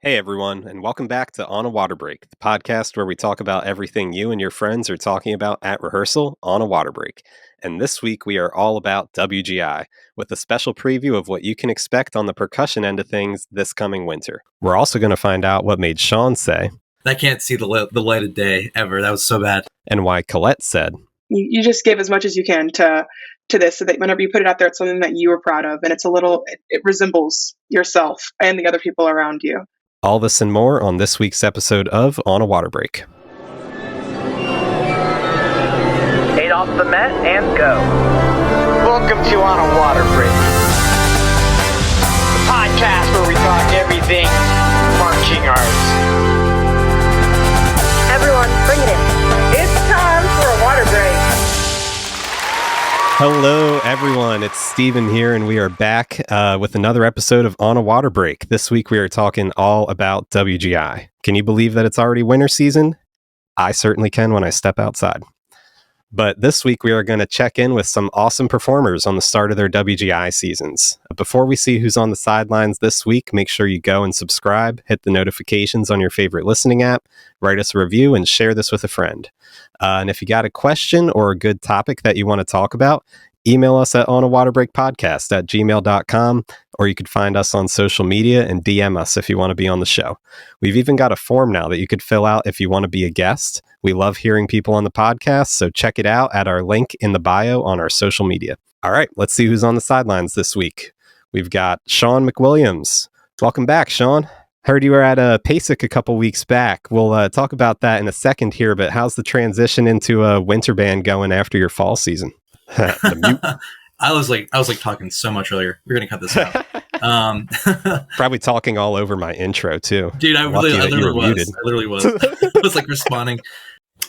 Hey everyone, and welcome back to On a Water Break, the podcast where we talk about everything you and your friends are talking about at rehearsal on a water break. And this week we are all about WGI, with a special preview of what you can expect on the percussion end of things this coming winter. We're also going to find out what made Sean say, I can't see the light of day ever. That was so bad. And why Colette said, You just give as much as you can to this, so that whenever you put it out there, it's something that you are proud of, and it resembles yourself and the other people around you. All this and more on this week's episode of On a Water Break. 8 off the mat and go. Welcome to On a Water Break, the podcast where we talk everything marching arts. Everyone, bring it in. It's time for a water break. Hello, everyone. It's Steven here, and we are back with another episode of On a Water Break. This week, we are talking all about WGI. Can you believe that it's already winter season? I certainly can when I step outside. But this week, we are going to check in with some awesome performers on the start of their WGI seasons. Before we see who's on the sidelines this week, make sure you go and subscribe, hit the notifications on your favorite listening app, write us a review, and share this with a friend. And if you got a question or a good topic that you want to talk about, email us at onawaterbreakpodcast@gmail.com, or you could find us on social media and DM us if you want to be on the show. We've even got a form now that you could fill out if you want to be a guest. We love hearing people on the podcast, so check it out at our link in the bio on our social media. All right, let's see who's on the sidelines this week. We've got Sean McWilliams. Welcome back, Sean. Heard you were at PASIC a couple weeks back. We'll talk about that in a second here, but how's the transition into a winter band going after your fall season? I was talking so much earlier. We're gonna cut this out. Probably talking all over my intro too. Dude, I literally was. I was like responding.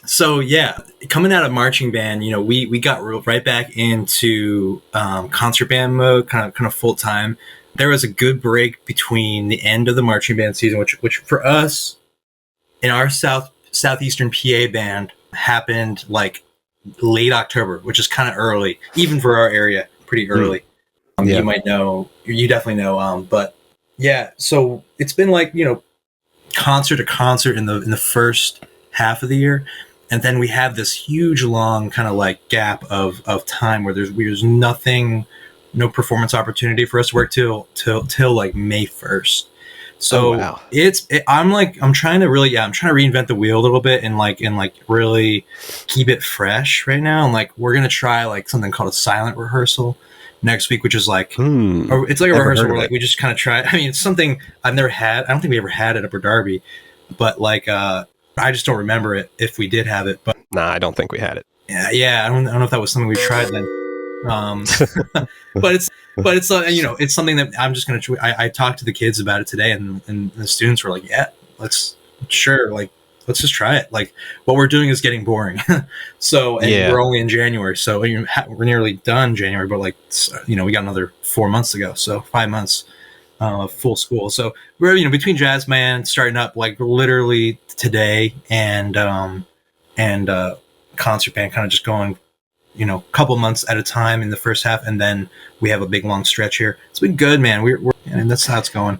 So yeah, coming out of marching band, we got right back into concert band mode, kind of full time. There was a good break between the end of the marching band season, which for us in our Southeastern PA band happened like late October, which is kind of early, even for our area, pretty early. Yeah. You might know, you definitely know. But yeah, so it's been like, concert to concert in the first half of the year. And then we have this huge long kind of like gap of time where there's nothing, no performance opportunity for us to work till like May 1st. So wow. I'm trying to reinvent the wheel a little bit and really keep it fresh right now. And like, we're going to try like something called a silent rehearsal next week, which is like, it's like a rehearsal where like we just kind of try. I mean, it's something I've never had. I don't think we ever had it at Upper Darby, but like, I just don't remember it if we did have it, but nah, I don't think we had it. Yeah. I don't know if that was something we tried then. But it's it's something that I'm just going to, I talked to the kids about it today and the students were like, yeah, let's just try it. Like what we're doing is getting boring. We're only in January. So we're nearly done January, but like, we got another 4 months to go. So 5 months, full school. So we're, between jazz band starting up like literally today and concert band kind of just going, couple months at a time in the first half, and then we have a big long stretch here. It's been good, man. And that's how it's going.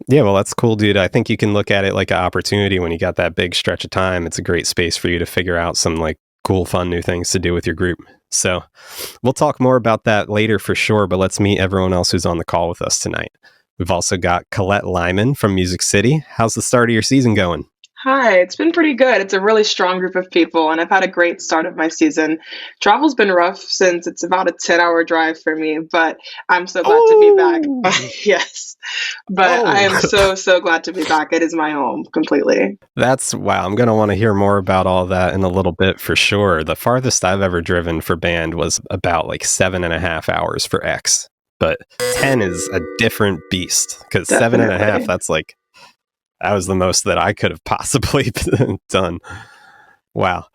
Yeah, well, that's cool, dude. I think you can look at it like an opportunity when you got that big stretch of time. It's a great space for you to figure out some like cool, fun new things to do with your group. So we'll talk more about that later for sure, but let's meet everyone else who's on the call with us tonight. We've also got Colette Lymon from Music City. How's the start of your season going? Hi, it's been pretty good. It's a really strong group of people, and I've had a great start of my season. Travel's been rough since it's about a 10-hour drive for me, but I'm so glad to be back. Yes, but I am so glad to be back. It is my home completely. Wow. I'm going to want to hear more about all that in a little bit for sure. The farthest I've ever driven for band was about like 7.5 hours for X, but 10 is a different beast because 7.5, that's like, that was the most that I could have possibly done. Wow.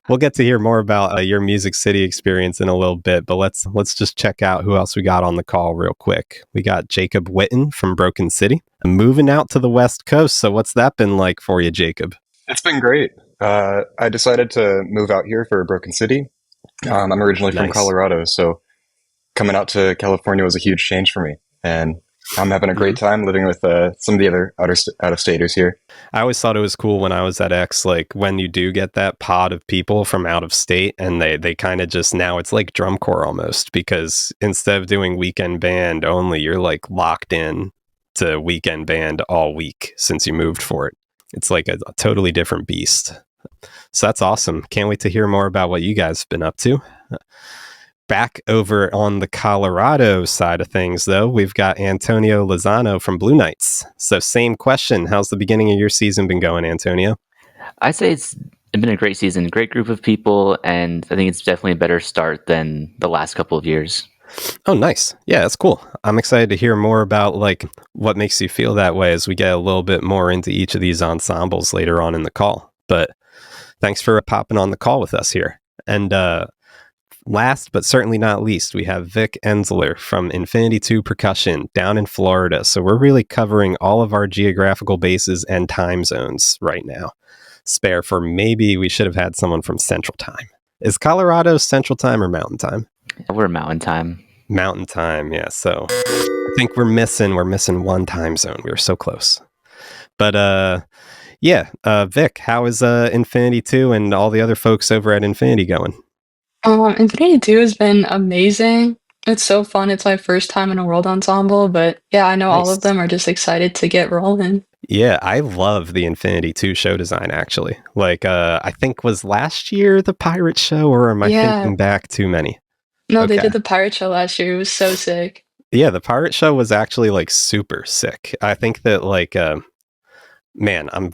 We'll get to hear more about your Music City experience in a little bit, but let's just check out who else we got on the call real quick. We got Jacob Witten from Broken City, moving out to the West Coast. So what's that been like for you, Jacob? It's been great. I decided to move out here for Broken City. I'm originally from Colorado, so coming out to California was a huge change for me. And I'm having a great time living with some of the other out-of-staters here. I always thought it was cool when I was at X, like when you do get that pod of people from out of state and they kind of just, now it's like drum corps almost, because instead of doing weekend band only, you're like locked in to weekend band all week since you moved for it. It's like a totally different beast. So that's awesome. Can't wait to hear more about what you guys have been up to. Back over on the Colorado side of things, though, we've got Antonio Lozano from Blue Knights. So same question. How's the beginning of your season been going, Antonio? I'd say it's been a great season, great group of people, and I think it's definitely a better start than the last couple of years. Oh, nice. Yeah, that's cool. I'm excited to hear more about like what makes you feel that way as we get a little bit more into each of these ensembles later on in the call. But thanks for popping on the call with us here. And last but certainly not least, we have Vic Ensler from Infinity 2 Percussion down in Florida. So we're really covering all of our geographical bases and time zones right now. Spare for maybe we should have had someone from Central Time. Is Colorado Central Time or Mountain Time? We're Mountain Time. Mountain Time, yeah. So I think we're missing one time zone. We were so close. But Vic, how is Infinity 2 and all the other folks over at Infinity going? Infinity 2 has been amazing. It's so fun. It's my first time in a world ensemble, but yeah, I know all of them are just excited to get rolling. Yeah, I love the Infinity 2 show design, actually. Like, I think was last year the pirate show, or am I thinking back too many? No, they did the pirate show last year. It was so sick. Yeah, the pirate show was actually like super sick. I think that like, man, I'm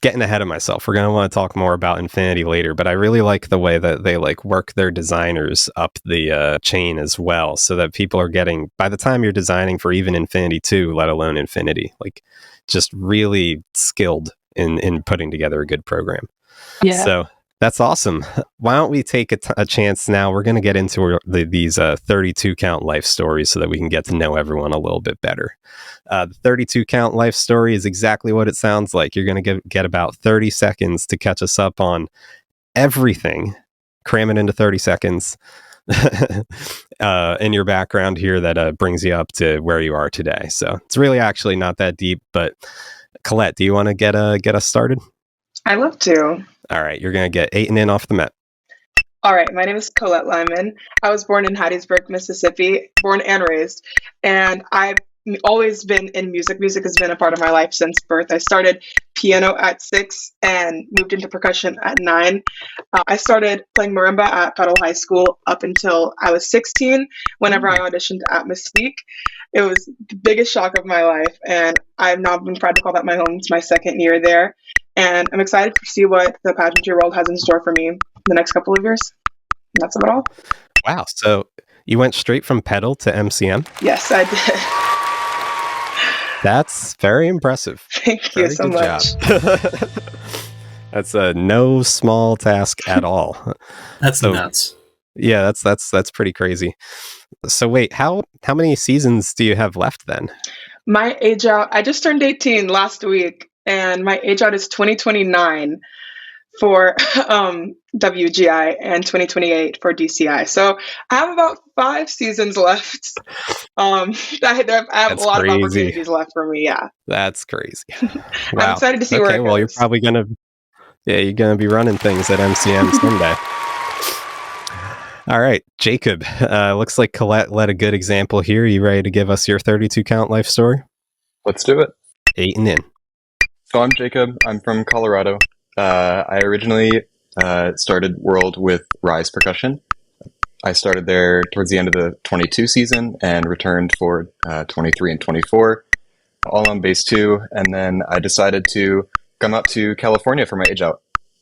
getting ahead of myself. We're going to want to talk more about Infinity later, but I really like the way that they like work their designers up the chain as well, so that people are getting, by the time you're designing for even Infinity 2, let alone Infinity, like just really skilled in putting together a good program. Yeah. So that's awesome. Why don't we take a chance now? We're going to get into these 32 count life stories so that we can get to know everyone a little bit better. The 32 count life story is exactly what it sounds like. You're going to get about 30 seconds to catch us up on everything. Cram it into 30 seconds in your background here that brings you up to where you are today. So it's really actually not that deep, but Colette, do you want to get us started? I'd love to. All right, you're going to get 8 and in off the Met. All right, my name is Colette Lymon. I was born in Hattiesburg, Mississippi, born and raised, and I've always been in music. Music has been a part of my life since birth. I started piano at 6 and moved into percussion at 9. I started playing marimba at Federal High School up until I was 16, whenever I auditioned at Mystique. It was the biggest shock of my life, and I've now been proud to call that my home. It's my second year there, and I'm excited to see what the pageantry world has in store for me the next couple of years. And that's about all. Wow, so you went straight from pedal to MCM? Yes, I did. That's very impressive. Thank you so much. That's no small task at all. That's nuts. Yeah, that's pretty crazy. So wait, how many seasons do you have left then? My age out, I just turned 18 last week, and my age out is 2029 for WGI and 2028 for DCI. So I have about 5 seasons left. I have a lot of opportunities left for me. Yeah, that's crazy. Wow. I'm excited to see where it goes. Well, you're probably gonna be running things at MCM someday. All right, Jacob. Looks like Colette led a good example here. You ready to give us your 32 count life story? Let's do it. 8 and in. So I'm Jacob. I'm from Colorado. I originally started World with Rise Percussion. I started there towards the end of the 22 season and returned for 23 and 24, all on bass 2. And then I decided to come up to California for my age out.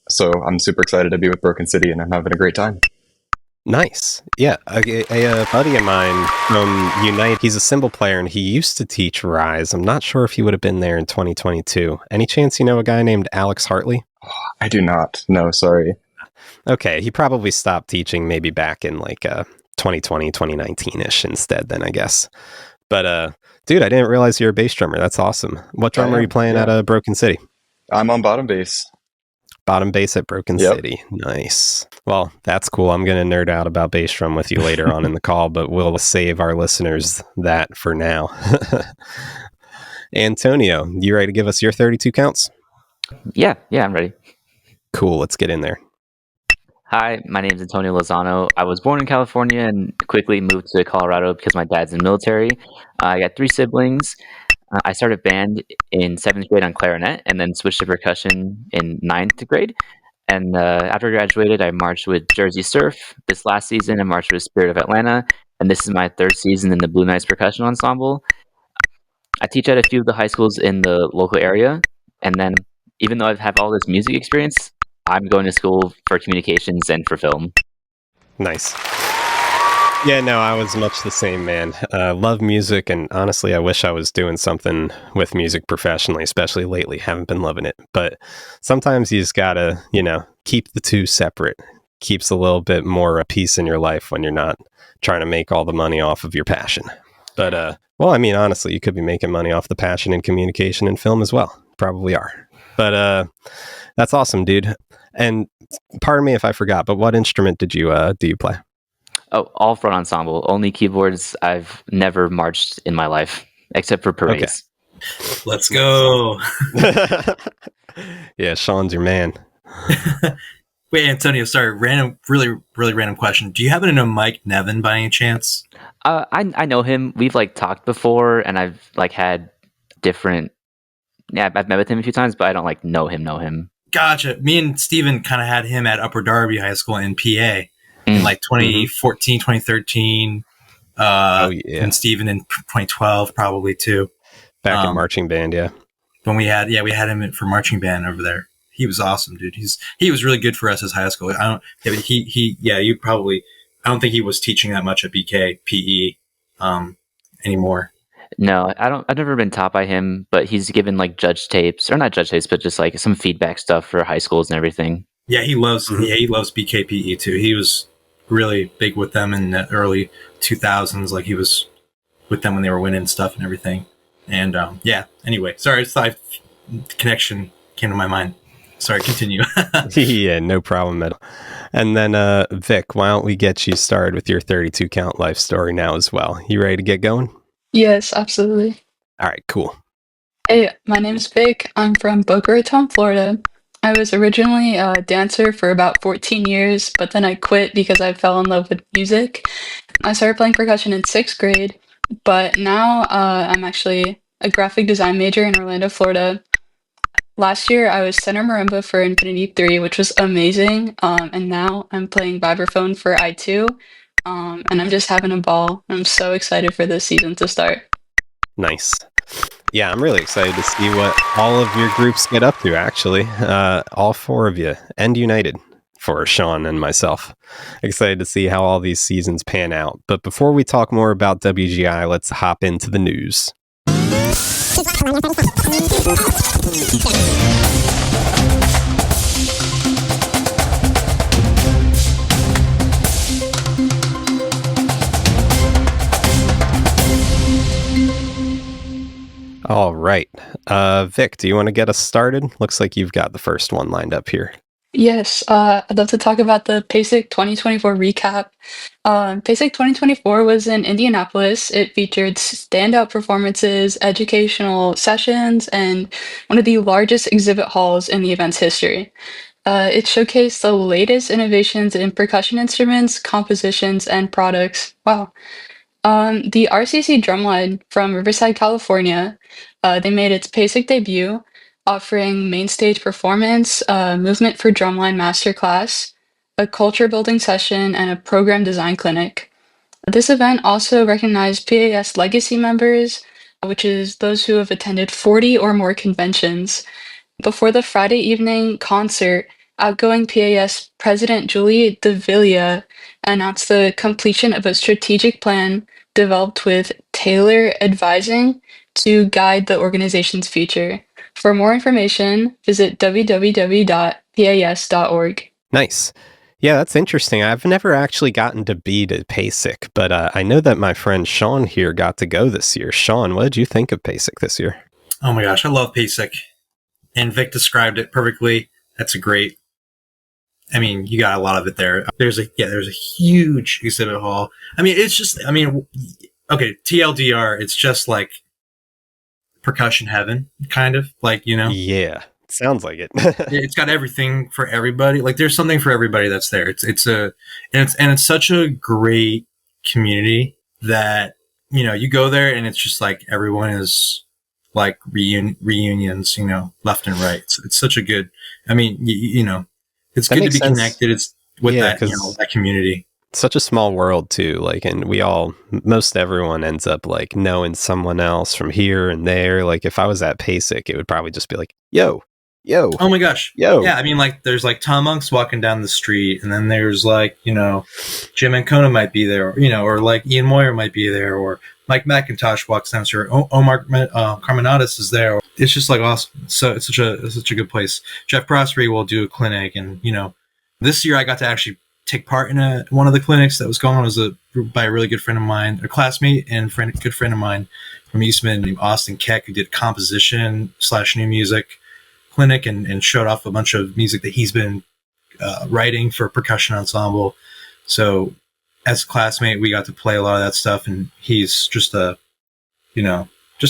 So I'm super excited to be with Broken City, and I'm having a great time. Nice. Yeah. A buddy of mine from Unite, he's a cymbal player, and he used to teach Rise. I'm not sure if he would have been there in 2022. Any chance you know a guy named Alex Hartley? I do not. No, sorry. Okay. He probably stopped teaching maybe back in like 2020, 2019-ish instead then, I guess. But dude, I didn't realize you're a bass drummer. That's awesome. What drum are you playing at Broken City? I'm on bottom bass. Bottom bass at Broken Yep. City. Nice. Well, that's cool. I'm going to nerd out about bass drum with you later on in the call, but we'll save our listeners that for now. Antonio, you ready to give us your 32 counts? Yeah, I'm ready. Cool. Let's get in there. Hi, my name is Antonio Lozano. I was born in California and quickly moved to Colorado because my dad's in the military. I got 3 siblings. I started band in 7th grade on clarinet and then switched to percussion in 9th grade. And after I graduated, I marched with Jersey Surf. This last season, I marched with Spirit of Atlanta. And this is my 3rd season in the Blue Knights Percussion Ensemble. I teach at a few of the high schools in the local area. And then even though I have all this music experience, I'm going to school for communications and for film. Nice. Yeah, no, I was much the same, man. Love music, and honestly, I wish I was doing something with music professionally, especially lately. Haven't been loving it. But sometimes you just gotta, keep the two separate. Keeps a little bit more peace in your life when you're not trying to make all the money off of your passion. But, honestly, you could be making money off the passion in communication and film as well. Probably are. But that's awesome, dude. And pardon me if I forgot, but what instrument do you play? Oh, all front ensemble. Only keyboards. I've never marched in my life, except for parades. Okay. Let's go. Yeah, Sean's your man. Wait, Antonio, sorry, really random question. Do you happen to know Mike Nevin by any chance? I know him. We've talked before, and I've had different. Yeah, I've met with him a few times, but I don't know him. Gotcha. Me and Steven kind of had him at Upper Darby High School in PA in 2014, 2013. And Steven in 2012 probably too. Back in marching band, yeah. When we had him for marching band over there. He was awesome, dude. He was really good for us as high school. I don't think he was teaching that much at BK PE anymore. No, I've never been taught by him, but he's given judge tapes, or not judge tapes, but just some feedback stuff for high schools and everything. Yeah, he loves BKPE too. He was really big with them in the early 2000s. He was with them when they were winning stuff and everything. And anyway, sorry, the connection came to my mind. Sorry, continue. Yeah, no problem at all. And then Vic, why don't we get you started with your 32 count life story now as well? You ready to get going? Yes, absolutely. All right, cool. Hey, my name is Vic. I'm from Boca Raton, Florida. I was originally a dancer for about 14 years, but then I quit because I fell in love with music. I started playing percussion in 6th grade, but now I'm actually a graphic design major in Orlando, Florida. Last year, I was tenor marimba for Infinity 3, which was amazing, and now I'm playing vibraphone for I2. And I'm just having a ball. I'm so excited for this season to start. Nice. Yeah, I'm really excited to see what all of your groups get up to, actually. All 4 of you, and United for Sean and myself. Excited to see how all these seasons pan out. But before we talk more about WGI, let's hop into the news. All right. Vic, do you want to get us started? Looks like you've got the first one lined up here. Yes, I'd love to talk about the PASIC 2024 recap. PASIC 2024 was in Indianapolis. It featured standout performances, educational sessions, and one of the largest exhibit halls in the event's history. It showcased the latest innovations in percussion instruments, compositions, and products. Wow. The RCC Drumline from Riverside, California, they made its PASIC debut, offering main stage performance, movement for drumline masterclass, a culture building session, and a program design clinic. This event also recognized PAS legacy members, which is those who have attended 40 or more conventions. Before the Friday evening concert, outgoing PAS President Julie DeVilla announced the completion of a strategic plan developed with Taylor Advising to guide the organization's future. For more information, visit www.pas.org. Nice. Yeah, that's interesting. I've never actually gotten to be to PASIC, but I know that my friend Sean here got to go this year. Sean, what did you think of PASIC this year? Oh my gosh, I love PASIC. And Vic described it perfectly. That's a great. I mean, you got a lot of it there. There's a huge exhibit hall. I mean, it's just. I mean, okay, TLDR. It's just like percussion heaven, kind of like, you know. Yeah, sounds like it. It's got everything for everybody. Like, there's something for everybody that's there. It's such a great community that, you know, you go there and it's just like everyone is like reunions, you know, left and right. It's such a good. I mean, you know, it's good to be connected. It's with that, you know, that community. Such a small world too, like, and most everyone ends up like knowing someone else from here and there. Like, if I was at PASIC, it would probably just be like, yo, oh my gosh, yo. Yeah, I mean, like, there's like Tom Monks walking down the street, and then there's like, you know, Jim Ancona might be there, you know, or like Ian Moyer might be there, or Mike McIntosh walks down the street, or Omar Carmenadas is there. It's just like awesome. So it's such a good place. Jeff Prosperi will do a clinic, and, you know, this year I got to actually take part in one of the clinics that was going on by a really good friend of mine, a classmate and good friend of mine from Eastman named Austin Keck, who did composition / new music clinic and showed off a bunch of music that he's been writing for a percussion ensemble. So as a classmate, we got to play a lot of that stuff, and he's just a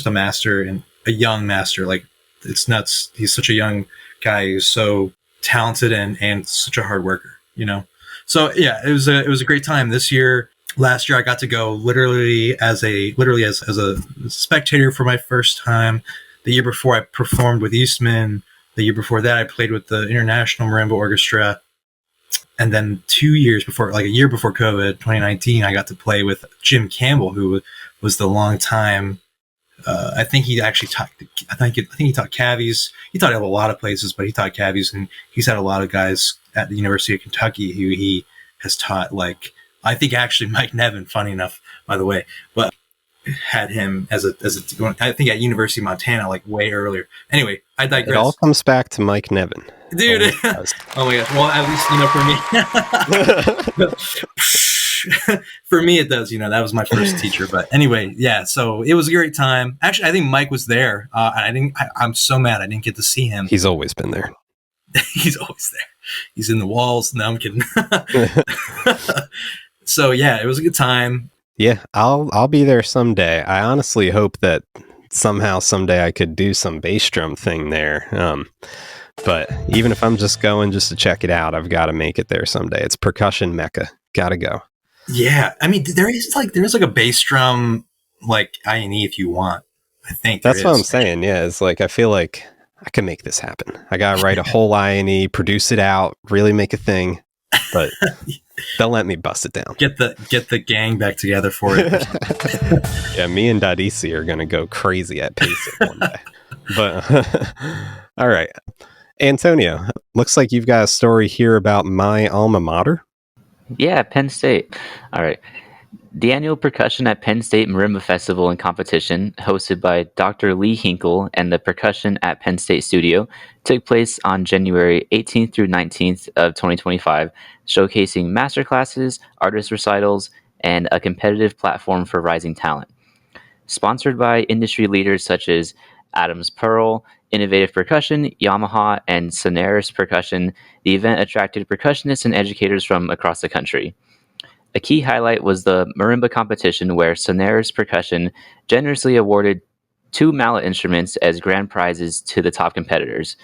master, and a young master. Like, it's nuts. He's such a young guy. He's so talented and such a hard worker, you know? So yeah, it was a great time this year. Last year I got to go literally as a spectator for my first time. The year before I performed with Eastman. The year before that I played with the International Marimba Orchestra. And then 2 years before, like a year before COVID, 2019, I got to play with Jim Campbell, who was the long time. I think he actually taught. I think he taught cavies. He taught at a lot of places, but he taught cavies, and he's had a lot of guys at the University of Kentucky who he has taught. Like, I think actually Mike Nevin, funny enough, by the way, but had him as a. I think at University of Montana, like way earlier. Anyway, I digress. It all comes back to Mike Nevin, dude. Oh my gosh! Well, at least, you know, for me. For me, it does. You know, that was my first teacher. But anyway, yeah. So it was a great time. Actually, I think Mike was there. I'm so mad I didn't get to see him. He's always been there. He's always there. He's in the walls. No, I'm kidding. So yeah, it was a good time. Yeah, I'll be there someday. I honestly hope that someday I could do some bass drum thing there. But even if I'm just going just to check it out, I've got to make it there someday. It's percussion mecca. Gotta go. Yeah, I mean, there's like a bass drum like I&E if you want. I think that's what I'm saying. Yeah, it's like I feel like I can make this happen. I gotta write a whole I&E, produce it out, really make a thing, but they'll let me bust it down. Get the gang back together for it. Yeah, me and Dadisi are gonna go crazy at PASIC one day. But all right, Antonio, looks like you've got a story here about my alma mater. Yeah, Penn State. All right. The annual Percussion at Penn State Marimba Festival and Competition, hosted by Dr. Lee Hinkle and the Percussion at Penn State Studio, took place on January 18th through 19th of 2025, showcasing masterclasses, artist recitals, and a competitive platform for rising talent. Sponsored by industry leaders such as Adams Pearl, Innovative Percussion, Yamaha, and Sonaris Percussion, the event attracted percussionists and educators from across the country. A key highlight was the marimba competition, where Sonaris Percussion generously awarded 2 mallet instruments as grand prizes to the top competitors.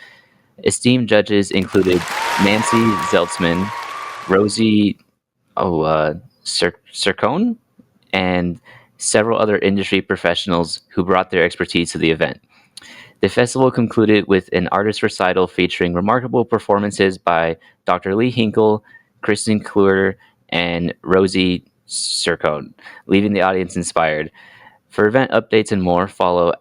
Esteemed judges included Nancy Zeltzman, Rosie Sircone, and several other industry professionals who brought their expertise to the event. The festival concluded with an artist recital featuring remarkable performances by Dr. Lee Hinkle, Kristen Kluwer, and Rosie Sircone, leaving the audience inspired. For event updates and more, follow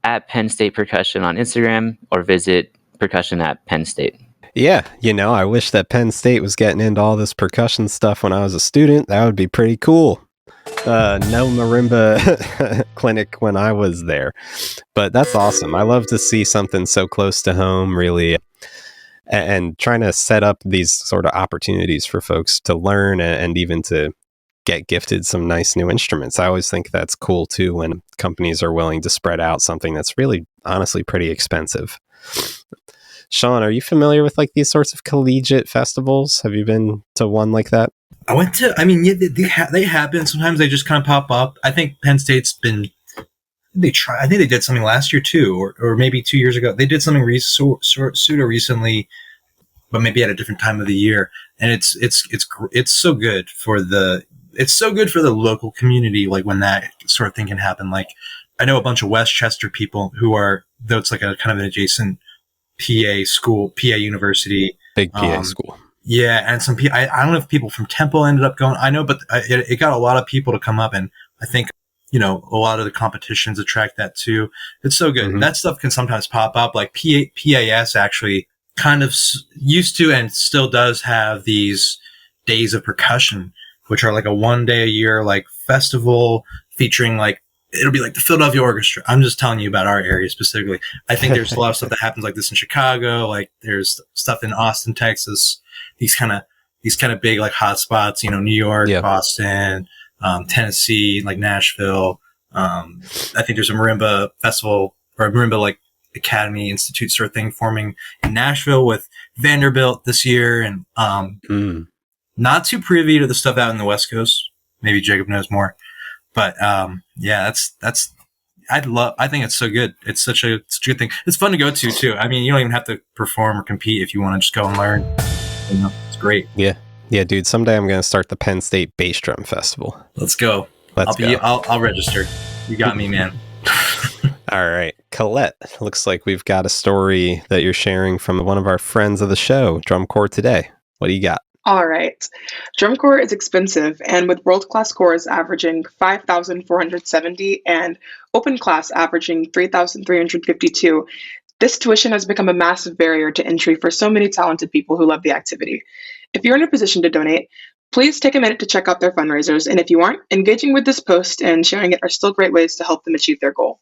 at Penn State Percussion on Instagram or visit Percussion at Penn State. Yeah, you know, I wish that Penn State was getting into all this percussion stuff when I was a student. That would be pretty cool. No marimba clinic when I was there, but that's awesome. I love to see something so close to home, really, and trying to set up these sort of opportunities for folks to learn and even to get gifted some nice new instruments. I always think that's cool too when companies are willing to spread out something that's really honestly pretty expensive. Sean, are you familiar with like these sorts of collegiate festivals? Have you been to one like that? I went to. I mean, yeah, they happen. Sometimes they just kind of pop up. I think Penn State's been. I think they did something last year too, or maybe 2 years ago. They did something pseudo recently, but maybe at a different time of the year. And it's so good for the local community. Like when that sort of thing can happen. Like I know a bunch of Westchester people who are, though it's like a kind of an adjacent PA school, PA university, big PA school. Yeah, and some people. I don't know if people from Temple ended up going. I know, but it got a lot of people to come up, and I think a lot of the competitions attract that too. It's so good. That stuff can sometimes pop up. Like PAS actually kind of used to and still does have these days of percussion, which are like a 1 day a year like festival featuring like. It'll be like the Philadelphia Orchestra. I'm just telling you about our area specifically. I think there's a lot of stuff that happens like this in Chicago. Like there's stuff in Austin, Texas. These kind of big like hot spots. New York, Boston, Tennessee, like Nashville. I think there's a marimba festival or a marimba like academy institute sort of thing forming in Nashville with Vanderbilt this year, and not too privy to the stuff out in the West Coast. Maybe Jacob knows more. But yeah, I think it's so good. It's such a good thing. It's fun to go to too. I mean, you don't even have to perform or compete if you want to just go and learn. It's great. Yeah, dude. Someday I'm gonna start the Penn State Bass Drum Festival. Let's go. I'll register. You got me, man. All right, Colette. Looks like we've got a story that you're sharing from one of our friends of the show, Drum Corps Today. What do you got? All right. Drum corps is expensive, and with world-class corps averaging 5,470 and open class averaging 3,352, this tuition has become a massive barrier to entry for so many talented people who love the activity. If you're in a position to donate, please take a minute to check out their fundraisers, and if you aren't, engaging with this post and sharing it are still great ways to help them achieve their goal.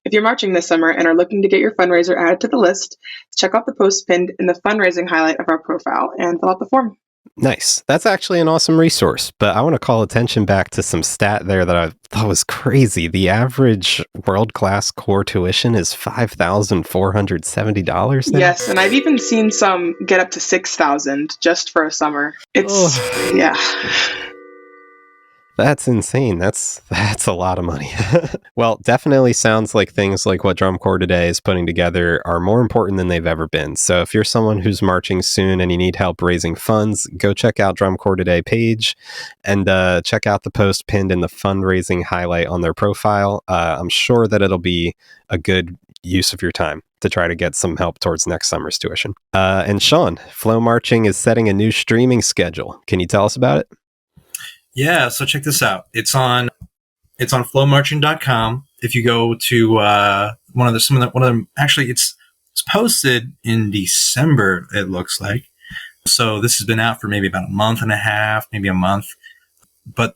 If you're marching this summer and are looking to get your fundraiser added to the list, check out the post pinned in the fundraising highlight of our profile and fill out the form. Nice. That's actually an awesome resource, but I want to call attention back to some stat there that I thought was crazy. The average world-class corps tuition is $5,470 now? Yes, and I've even seen some get up to $6,000 just for a summer. Yeah. That's insane. That's a lot of money. Well, definitely sounds like things like what Drum Corps Today is putting together are more important than they've ever been. So if you're someone who's marching soon and you need help raising funds, go check out Drum Corps Today page and check out the post pinned in the fundraising highlight on their profile. I'm sure that it'll be a good use of your time to try to get some help towards next summer's tuition. And Sean, Flow Marching is setting a new streaming schedule. Can you tell us about it? Yeah, so check this out. It's on flowmarching.com. If you go to actually it's posted in December, it looks like. So this has been out for maybe about a month and a half, maybe a month. But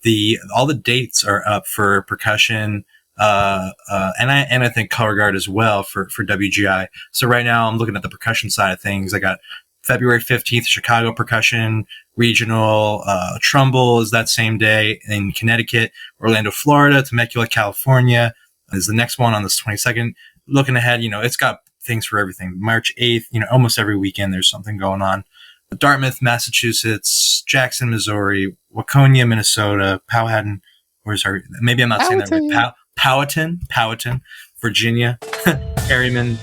all the dates are up for percussion, and I think color guard as well for WGI. So right now I'm looking at the percussion side of things. I got February 15th, Chicago Percussion Regional. Trumbull is that same day in Connecticut. Orlando, Florida. Temecula, California is the next one on this 22nd. Looking ahead, it's got things for everything. March 8th, almost every weekend there's something going on. Dartmouth, Massachusetts, Jackson, Missouri, Waconia, Minnesota, Powhatan, maybe I'm not saying that right. Powhatan, Virginia, Harriman,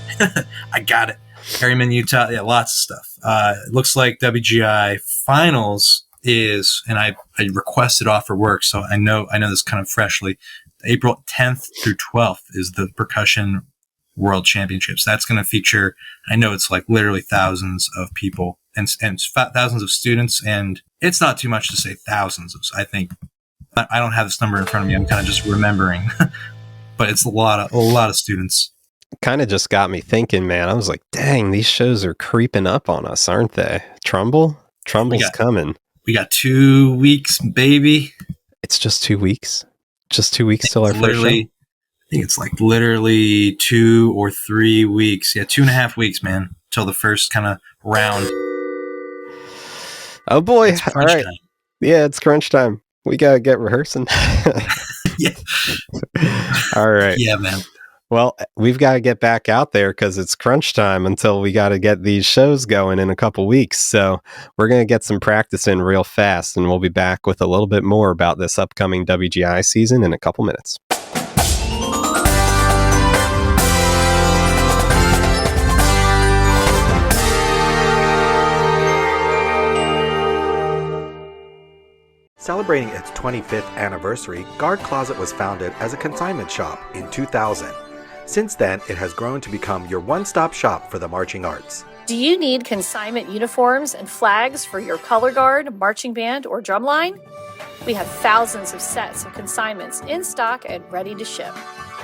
I got it. Harriman, Utah, yeah, lots of stuff. It looks like WGI Finals is, and I requested off for work, so I know this kind of freshly. April 10th through 12th is the Percussion World Championships. That's going to feature, I know it's like literally thousands of people and thousands of students, and it's not too much to say thousands. I think I don't have this number in front of me. I'm kind of just remembering, but it's a lot of students. Kind of just got me thinking, man. I was like, dang, these shows are creeping up on us, aren't they? Trumble's coming. We got 2 weeks, baby. It's just 2 weeks. Just 2 weeks till our first show. I think it's like literally 2 or 3 weeks. Yeah, 2.5 weeks, man, till the first kind of round. Oh boy! All right. Time. Yeah, it's crunch time. We gotta get rehearsing. Yeah. All right. Yeah, man. Well, we've got to get back out there because it's crunch time until we got to get these shows going in a couple weeks. So we're going to get some practice in real fast, and we'll be back with a little bit more about this upcoming WGI season in a couple minutes. Celebrating its 25th anniversary, Guard Closet was founded as a consignment shop in 2000. Since then, it has grown to become your one-stop shop for the marching arts. Do you need consignment uniforms and flags for your color guard, marching band, or drumline? We have thousands of sets of consignments in stock and ready to ship.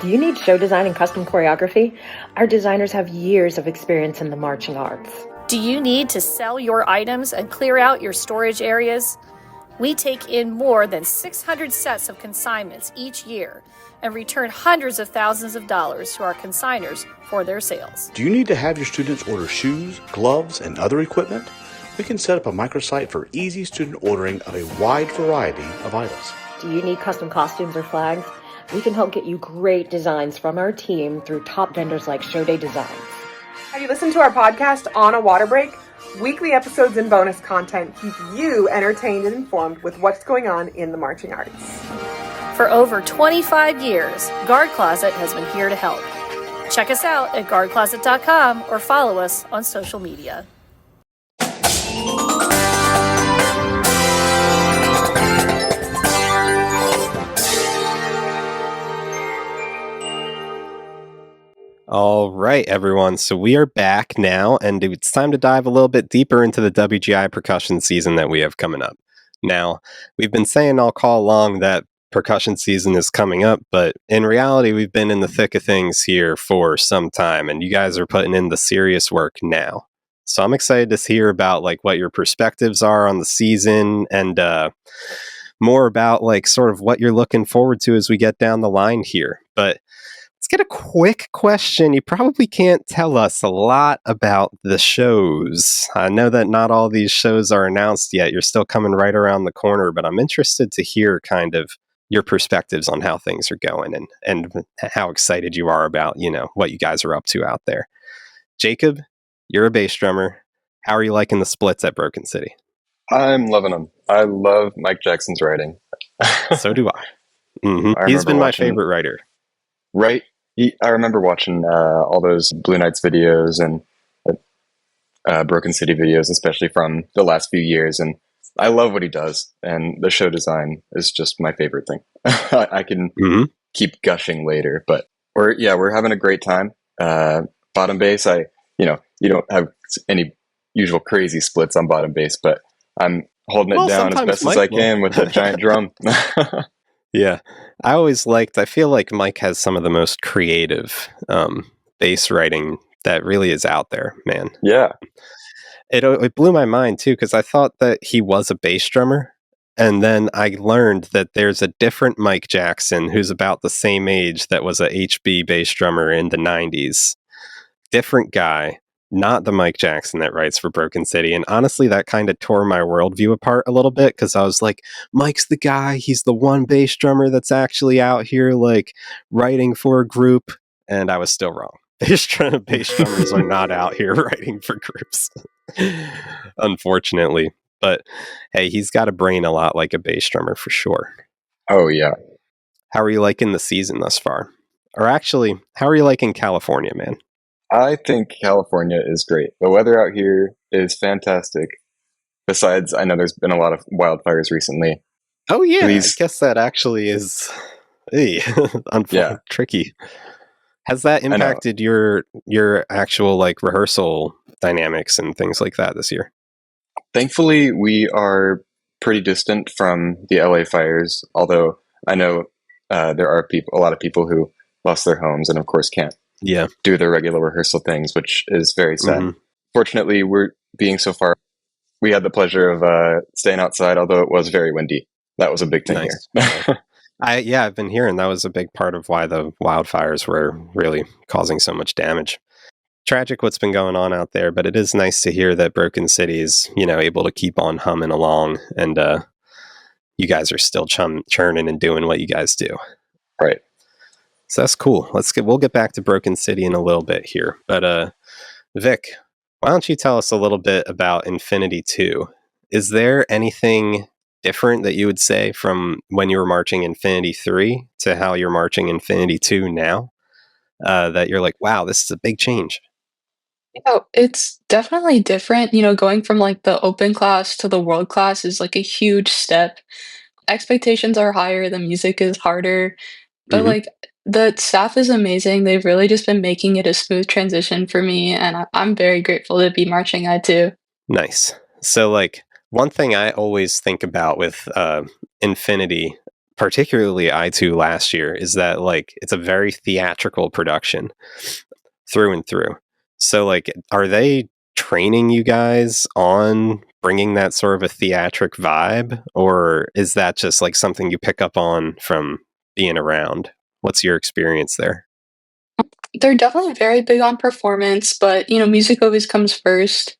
Do you need show design and custom choreography? Our designers have years of experience in the marching arts. Do you need to sell your items and clear out your storage areas? We take in more than 600 sets of consignments each year and return hundreds of thousands of dollars to our consigners for their sales. Do you need to have your students order shoes, gloves, and other equipment? We can set up a microsite for easy student ordering of a wide variety of items. Do you need custom costumes or flags? We can help get you great designs from our team through top vendors like Show Day Designs. Have you listened to our podcast, On a Water Break? Weekly episodes and bonus content keep you entertained and informed with what's going on in the marching arts. For over 25 years, Guard Closet has been here to help. Check us out at guardcloset.com or follow us on social media. All right, everyone. So we are back now, and it's time to dive a little bit deeper into the WGI percussion season that we have coming up. Now, we've been saying all call along that percussion season is coming up, but in reality, we've been in the thick of things here for some time, and you guys are putting in the serious work now. So I'm excited to hear about like what your perspectives are on the season and more about like sort of what you're looking forward to as we get down the line here. But let's get a quick question. You probably can't tell us a lot about the shows. I know that not all these shows are announced yet. You're still coming right around the corner, but I'm interested to hear kind of your perspectives on how things are going and how excited you are about, you know, what you guys are up to out there. Jacob, you're a bass drummer. How are you liking the splits at Broken City? I'm loving them. I love Mike Jackson's writing. So do I. Mm-hmm. He's been my favorite writer. Right. I remember watching all those Blue Knights videos and Broken City videos, especially from the last few years. And I love what he does. And the show design is just my favorite thing. I can keep gushing later, but we're having a great time. Bottom bass, you don't have any usual crazy splits on bottom bass, but I'm holding it down as best as I can with that giant drum. Yeah. I feel like Mike has some of the most creative bass writing that really is out there, man. Yeah. It blew my mind too, because I thought that he was a bass drummer. And then I learned that there's a different Mike Jackson who's about the same age that was a HB bass drummer in the 90s. Different guy, not the Mike Jackson that writes for Broken City. And honestly, that kind of tore my worldview apart a little bit, because I was like, Mike's the guy, he's the one bass drummer that's actually out here like writing for a group. And I was still wrong. Bass drummers are not out here writing for groups, unfortunately. But hey, he's got a brain a lot like a bass drummer for sure. Oh, yeah. How are you liking the season thus far? Or actually, how are you liking California, man? I think California is great. The weather out here is fantastic. Besides, I know there's been a lot of wildfires recently. Oh, yeah. I guess that actually is tricky. Has that impacted your actual like rehearsal dynamics and things like that this year? Thankfully, we are pretty distant from the LA fires, although I know there are a lot of people who lost their homes and of course can't do their regular rehearsal things, which is very sad. Fortunately, we're being so far. We had the pleasure of staying outside, although it was very windy. That was a big thing here. I've been hearing that was a big part of why the wildfires were really causing so much damage. Tragic what's been going on out there, but it is nice to hear that Broken City is, able to keep on humming along, and you guys are still churning and doing what you guys do. Right. So that's cool. We'll get back to Broken City in a little bit here. But Vic, why don't you tell us a little bit about Infinity 2? Is there anything different that you would say from when you were marching Infinity 3 to how you're marching Infinity 2 now? That you're like, wow, this is a big change. Oh, it's definitely different. Going from like the open class to the world class is like a huge step. Expectations are higher, the music is harder, but Mm-hmm. like the staff is amazing. They've really just been making it a smooth transition for me, and I'm very grateful to be marching I2. Nice. So, like, one thing I always think about with Infinity, particularly I2 last year, is that like it's a very theatrical production through and through. So, like, are they training you guys on bringing that sort of a theatric vibe, or is that just like something you pick up on from being around? What's your experience there? They're definitely very big on performance, but music always comes first.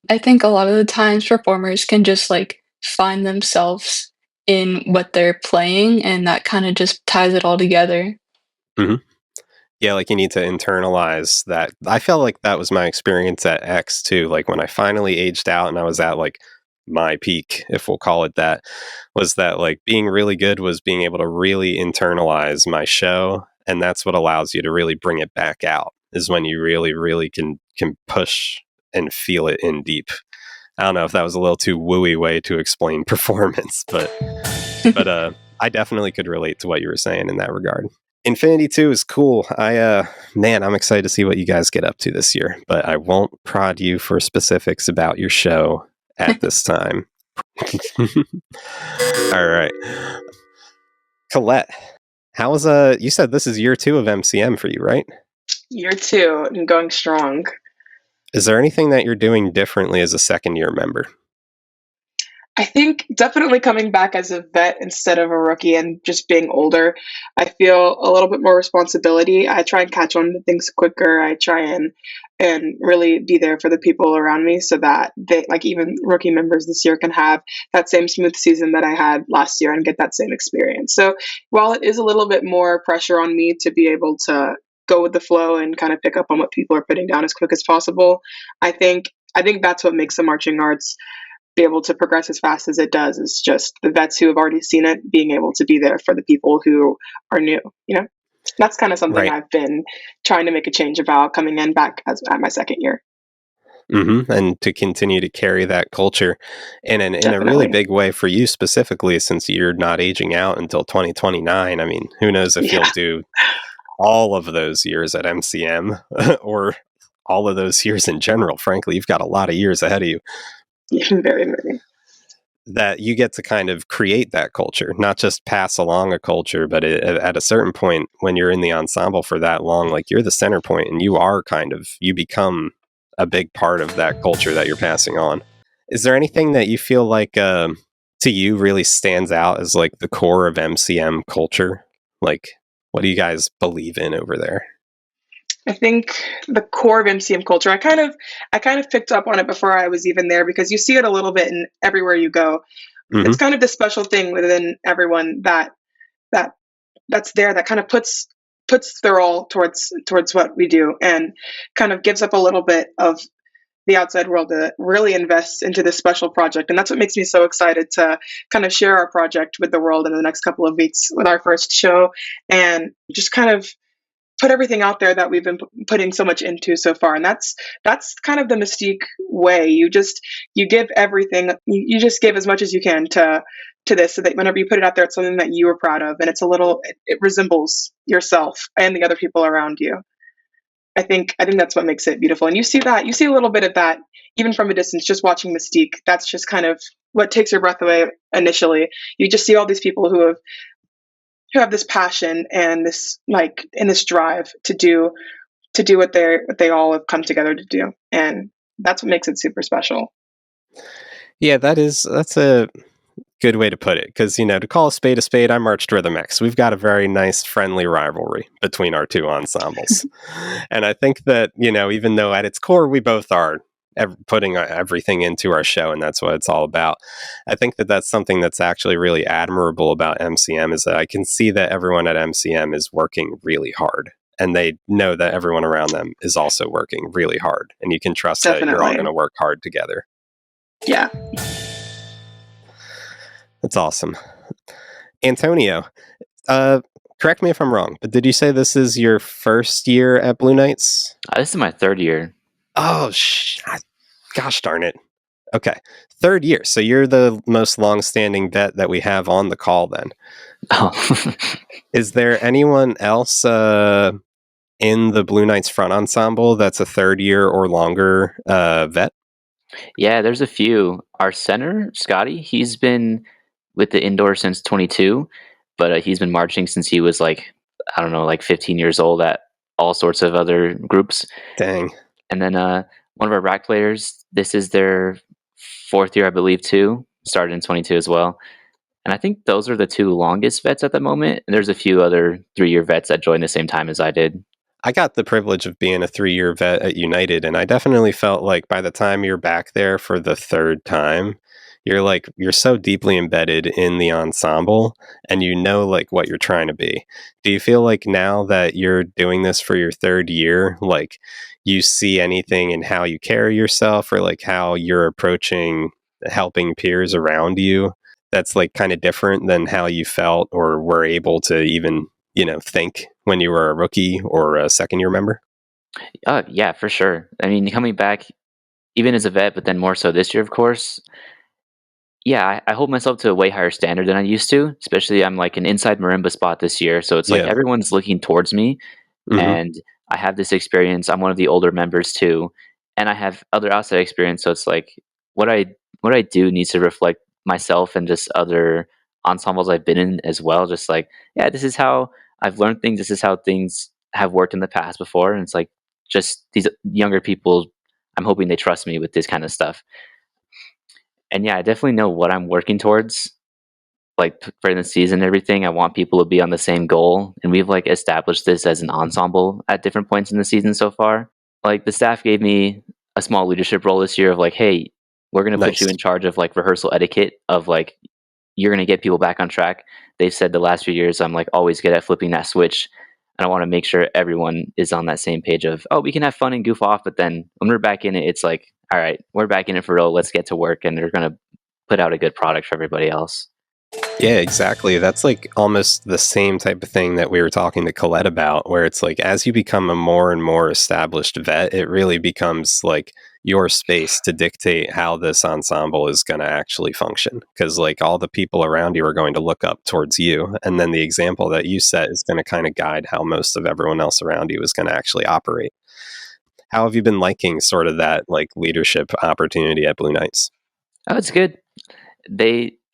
I think a lot of the times performers can just like find themselves in what they're playing, and that kind of just ties it all together. Mm-hmm. Yeah, like you need to internalize that. I felt like that was my experience at X too. Like when I finally aged out and I was at like my peak, if we'll call it that, was that like being really good was being able to really internalize my show. And that's what allows you to really bring it back out, is when you really, really can push and feel it in deep. I don't know if that was a little too wooey way to explain performance, but I definitely could relate to what you were saying in that regard. Infinity 2 is cool. I'm excited to see what you guys get up to this year, but I won't prod you for specifics about your show at this time. All right. Colette, how was you said this is year 2 of MCM for you, right? Year 2 and going strong. Is there anything that you're doing differently as a second year member? I think definitely coming back as a vet instead of a rookie and just being older, I feel a little bit more responsibility. I try and catch on to things quicker. I try and really be there for the people around me so that they, like even rookie members this year, can have that same smooth season that I had last year and get that same experience. So while it is a little bit more pressure on me to be able to go with the flow and kind of pick up on what people are putting down as quick as possible, I think that's what makes the marching arts be able to progress as fast as it does, is just the vets who have already seen it being able to be there for the people who are new. That's kind of something Right. I've been trying to make a change about coming in back at my second year. Mm-hmm. And to continue to carry that culture in a really big way for you specifically, since you're not aging out until 2029. I mean, who knows if you'll do all of those years at MCM or all of those years in general. Frankly, you've got a lot of years ahead of you. Yeah, very, very. That you get to kind of create that culture, not just pass along a culture, but at a certain point when you're in the ensemble for that long, like you're the center point and you become a big part of that culture that you're passing on. Is there anything that you feel like to you really stands out as like the core of MCM culture? Like, what do you guys believe in over there? I think the core of MCM culture, I kind of picked up on it before I was even there, because you see it a little bit in everywhere you go. Mm-hmm. It's kind of the special thing within everyone that's there, that kind of puts their all towards what we do, and kind of gives up a little bit of the outside world to really invest into this special project. And that's what makes me so excited to kind of share our project with the world in the next couple of weeks with our first show, and just kind of put everything out there that we've been putting so much into so far. And that's kind of the Mystique way. You give everything, you just give as much as you can to this, so that whenever you put it out there, it's something that you are proud of, and it resembles yourself and the other people around you. I think that's what makes it beautiful. And you see a little bit of that even from a distance, just watching Mystique. That's just kind of what takes your breath away initially. You just see all these people who have this passion and this drive to do what they all have come together to do, and that's what makes it super special. Yeah, that's a good way to put it, because to call a spade, I marched Rhythm X. We've got a very nice friendly rivalry between our two ensembles. And I think that even though at its core we both are putting everything into our show, and that's what it's all about. I think that that's something that's actually really admirable about MCM, is that I can see that everyone at MCM is working really hard, and they know that everyone around them is also working really hard, and you can trust that you're all going to work hard together. Yeah. That's awesome. Antonio, correct me if I'm wrong, but did you say this is your first year at Blue Knights? This is my third year. Oh, gosh darn it. Okay. Third year. So you're the most long-standing vet that we have on the call then. Oh. Is there anyone else in the Blue Knights front ensemble that's a third year or longer vet? Yeah, there's a few. Our center, Scotty, he's been with the indoor since 22, but he's been marching since he was like 15 years old at all sorts of other groups. Dang. And then one of our rack players, this is their fourth year, I believe, too. Started in 22 as well. And I think those are the two longest vets at the moment. And there's a few other 3-year vets that joined the same time as I did. I got the privilege of being a 3-year vet at United, and I definitely felt like by the time you're back there for the third time, you're so deeply embedded in the ensemble, and you know like what you're trying to be. Do you feel like now that you're doing this for your third year, like you see anything in how you carry yourself or like how you're approaching helping peers around you that's like kind of different than how you felt or were able to even, think when you were a rookie or a second year member? Yeah, for sure. I mean, coming back even as a vet, but then more so this year, of course. Yeah, I hold myself to a way higher standard than I used to, especially I'm like an inside marimba spot this year. So it's like everyone's looking towards me, and I have this experience. I'm one of the older members too, and I have other outside experience. So it's like what I do needs to reflect myself and just other ensembles I've been in as well. Just like, yeah, this is how I've learned things. This is how things have worked in the past before. And it's like just these younger people, I'm hoping they trust me with this kind of stuff. And yeah, I definitely know what I'm working towards, like for the season and everything. I want people to be on the same goal. And we've like established this as an ensemble at different points in the season so far. Like the staff gave me a small leadership role this year of like, hey, we're going to put you in charge of like rehearsal etiquette of like, you're going to get people back on track. They've said the last few years, I'm like always good at flipping that switch. And I want to make sure everyone is on that same page of, oh, we can have fun and goof off. But then when we're back in it, it's like, all right, we're back in it for real. Let's get to work. And they're going to put out a good product for everybody else. Yeah, exactly. That's like almost the same type of thing that we were talking to Colette about, where it's like, as you become a more and more established vet, it really becomes like your space to dictate how this ensemble is going to actually function. Because like all the people around you are going to look up towards you. And then the example that you set is going to kind of guide how most of everyone else around you is going to actually operate. How have you been liking sort of that like leadership opportunity at Blue Knights? Oh, it's good.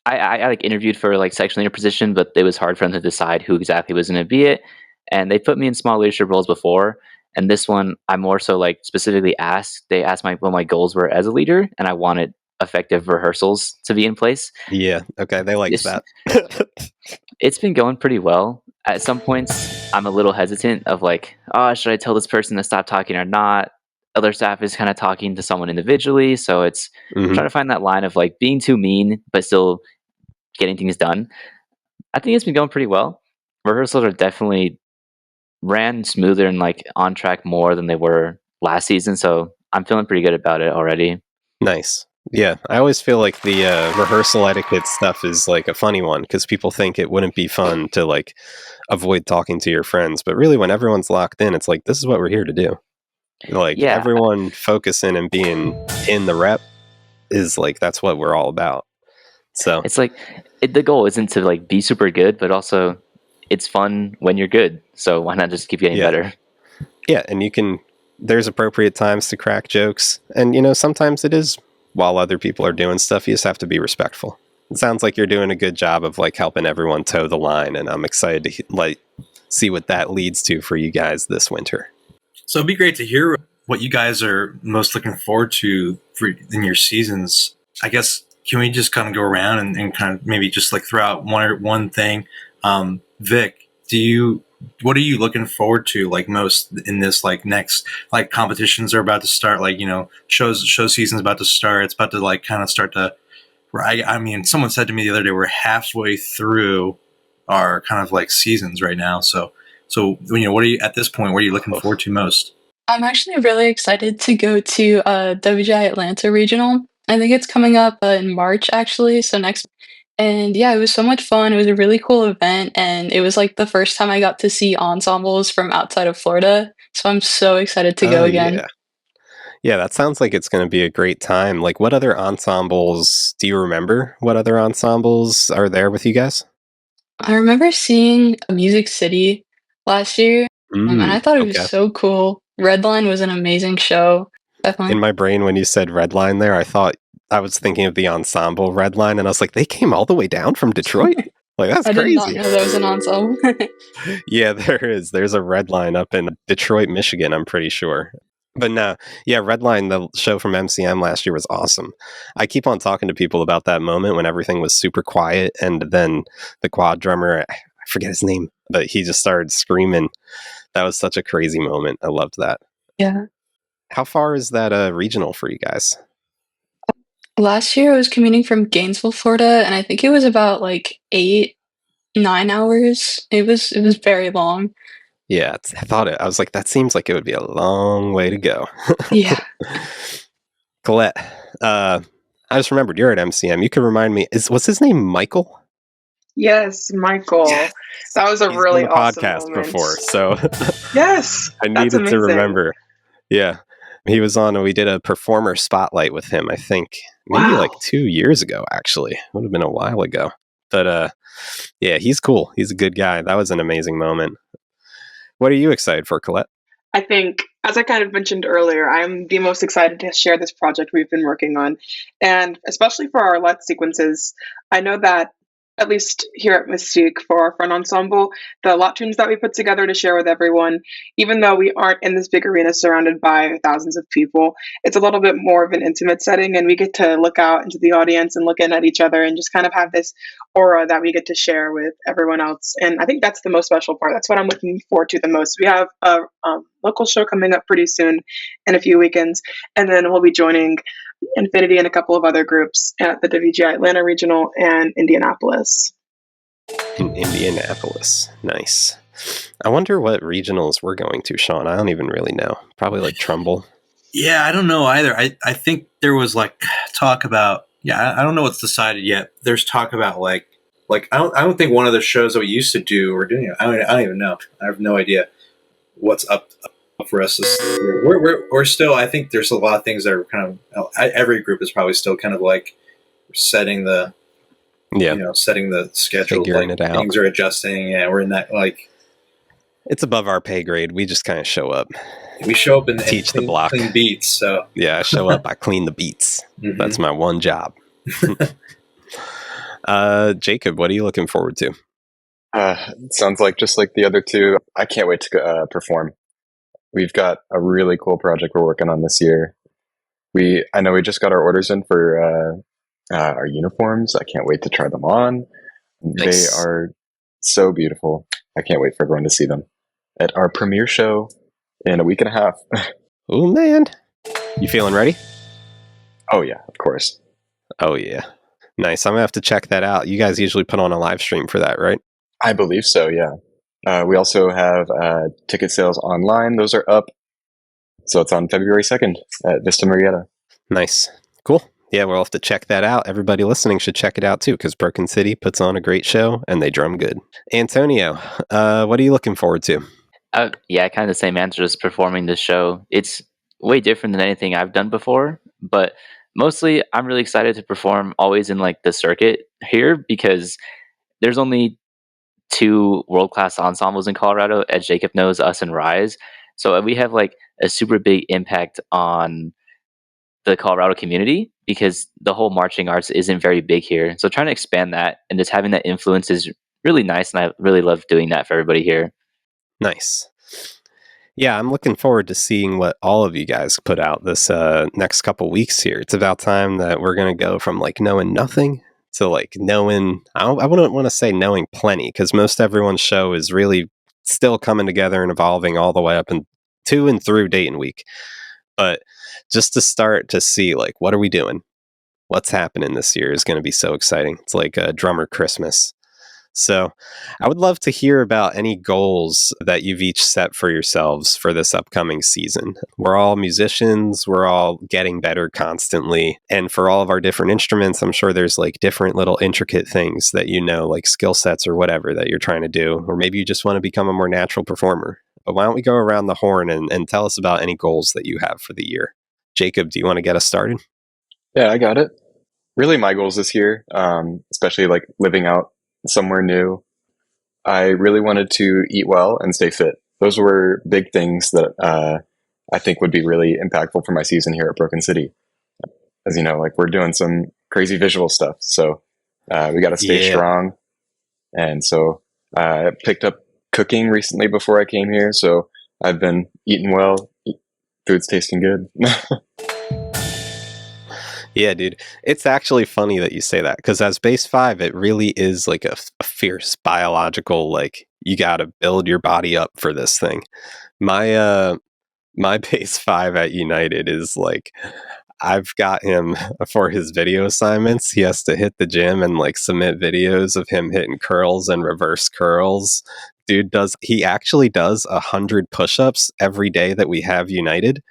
I like interviewed for like section leader position, but it was hard for them to decide who exactly was going to be it. And they put me in small leadership roles before. And this one, I more so like specifically asked. They asked what my goals were as a leader, and I wanted effective rehearsals to be in place. Yeah. Okay. They like that. It's been going pretty well. At some points, I'm a little hesitant of like, oh, should I tell this person to stop talking or not? Other staff is kind of talking to someone individually. So it's trying to find that line of like being too mean, but still getting things done. I think it's been going pretty well. Rehearsals are definitely ran smoother and like on track more than they were last season. So I'm feeling pretty good about it already. Nice. Yeah. I always feel like the rehearsal etiquette stuff is like a funny one because people think it wouldn't be fun to like avoid talking to your friends. But really when everyone's locked in, it's like, this is what we're here to do. Like everyone focusing and being in the rep is like, that's what we're all about. So it's like the goal isn't to like be super good, but also it's fun when you're good. So why not just keep getting better? Yeah. And there's appropriate times to crack jokes. And, sometimes it is while other people are doing stuff, you just have to be respectful. It sounds like you're doing a good job of like helping everyone toe the line. And I'm excited to like see what that leads to for you guys this winter. So it'd be great to hear what you guys are most looking forward to in your seasons. I guess, can we just kind of go around and kind of maybe just like throw out one thing? Vic, do you what are you looking forward to like most in this like next like competitions are about to start, like, you know, show season's about to start. It's about to like kind of start to, I mean, someone said to me the other day, we're halfway through our kind of like seasons right now. So, you know, what are you at this point? What are you looking forward to most? I'm actually really excited to go to WGI Atlanta Regional. I think it's coming up in March, actually, so next. And yeah, it was so much fun. It was a really cool event, and it was like the first time I got to see ensembles from outside of Florida. So I'm so excited to go again. Yeah. Yeah, that sounds like it's going to be a great time. Like, what other ensembles do you remember? What other ensembles are there with you guys? I remember seeing Music City last year, and I thought it was so cool. Redline was an amazing show. Definitely. In my brain, when you said Redline there, I was thinking of the ensemble Redline, and I was like, they came all the way down from Detroit? Like, that's crazy. I did not know there was an ensemble. Yeah, there is. There's a Redline up in Detroit, Michigan, I'm pretty sure. But no, yeah, Redline, the show from MCM last year was awesome. I keep on talking to people about that moment when everything was super quiet, and then the quad drummer, I forget his name, but he just started screaming. That was such a crazy moment. I loved that. Yeah. How far is that regional for you guys? Last year I was commuting from Gainesville, Florida, and I think it was about like 8-9 hours. It was very long. Yeah, I was like, that seems like it would be a long way to go. Yeah. Colette, I just remembered you're at MCM. You can remind me, was his name Michael? Yes, Michael. Yes. That was a He's really been on the awesome podcast moment. Before, so yes, I needed to remember. Yeah, he was on. We did a performer spotlight with him. I think maybe like 2 years ago. Actually, would have been a while ago. But yeah, he's cool. He's a good guy. That was an amazing moment. What are you excited for, Colette? I think, as I kind of mentioned earlier, I'm the most excited to share this project we've been working on. And especially for our let sequences, I know that at least here at Mystique for our front ensemble, the lot tunes that we put together to share with everyone, even though we aren't in this big arena surrounded by thousands of people, it's a little bit more of an intimate setting, and we get to look out into the audience and look in at each other and just kind of have this aura that we get to share with everyone else. And I think that's the most special part. That's what I'm looking forward to the most. We have a local show coming up pretty soon in a few weekends, and then we'll be joining Infinity and a couple of other groups at the WGI Atlanta Regional and Indianapolis. In Indianapolis. Nice. I wonder what regionals we're going to, Sean. I don't even really know. Probably like Trumbull. Yeah, I don't know either. I think there was like talk about, I don't know what's decided yet. There's talk about like I don't think one of the shows that we used to do or doing it. I don't even know. I have no idea what's up for us this year. We're still, I think there's a lot of things that are kind of, every group is probably still kind of like setting the setting the schedule, figuring it out. Things are adjusting. Yeah, we're in that, like, it's above our pay grade. We just kind of show up. We show up and teach the block, clean beats. So yeah, I show up, I clean the beats. Mm-hmm. That's my one job. Jacob, what are you looking forward to? Sounds like just like the other two. I can't wait to perform. We've got a really cool project we're working on this year. I know we just got our orders in for our uniforms. I can't wait to try them on. Nice. They are so beautiful. I can't wait for everyone to see them at our premiere show in a week and a half. Oh man, you feeling ready? Oh yeah, of course. Oh yeah, nice. I'm gonna have to check that out. You guys usually put on a live stream for that, right? I believe so. Yeah. We also have ticket sales online. Those are up. So it's on February 2nd at Vista Marietta. Nice. Cool. Yeah, we'll have to check that out. Everybody listening should check it out too, because Broken City puts on a great show and they drum good. Antonio, what are you looking forward to? Yeah, kind of the same answer as performing this show. It's way different than anything I've done before, but mostly I'm really excited to perform always in like the circuit here because there's only 2 world-class ensembles in Colorado, as Jacob knows, us and Rise. So we have like a super big impact on the Colorado community because the whole marching arts isn't very big here. So trying to expand that and just having that influence is really nice. And I really love doing that for everybody here. Nice. Yeah, I'm looking forward to seeing what all of you guys put out this next couple weeks here. It's about time that we're going to go from like knowing nothing to like knowing, I wouldn't want to say knowing plenty, because most everyone's show is really still coming together and evolving all the way up and to and through Dayton week. But just to start to see, like, what are we doing? What's happening this year is going to be so exciting. It's like a drummer Christmas. So I would love to hear about any goals that you've each set for yourselves for this upcoming season. We're all musicians. We're all getting better constantly. And for all of our different instruments, I'm sure there's like different little intricate things that like skill sets or whatever that you're trying to do. Or maybe you just want to become a more natural performer. But why don't we go around the horn and tell us about any goals that you have for the year? Jacob, do you want to get us started? Yeah, I got it. Really, my goals this year, especially like living out somewhere new, I really wanted to eat well and stay fit. Those were big things that I think would be really impactful for my season here at Broken City. As you know, like we're doing some crazy visual stuff, so we got to stay strong. And so I picked up cooking recently before I came here, so I've been eating well. Food's tasting good. Yeah, dude. It's actually funny that you say that, because as base 5, it really is like a fierce biological, like, you got to build your body up for this thing. My base 5 at United is like, I've got him for his video assignments. He has to hit the gym and like submit videos of him hitting curls and reverse curls. Dude he actually does 100 push-ups every day that we have United.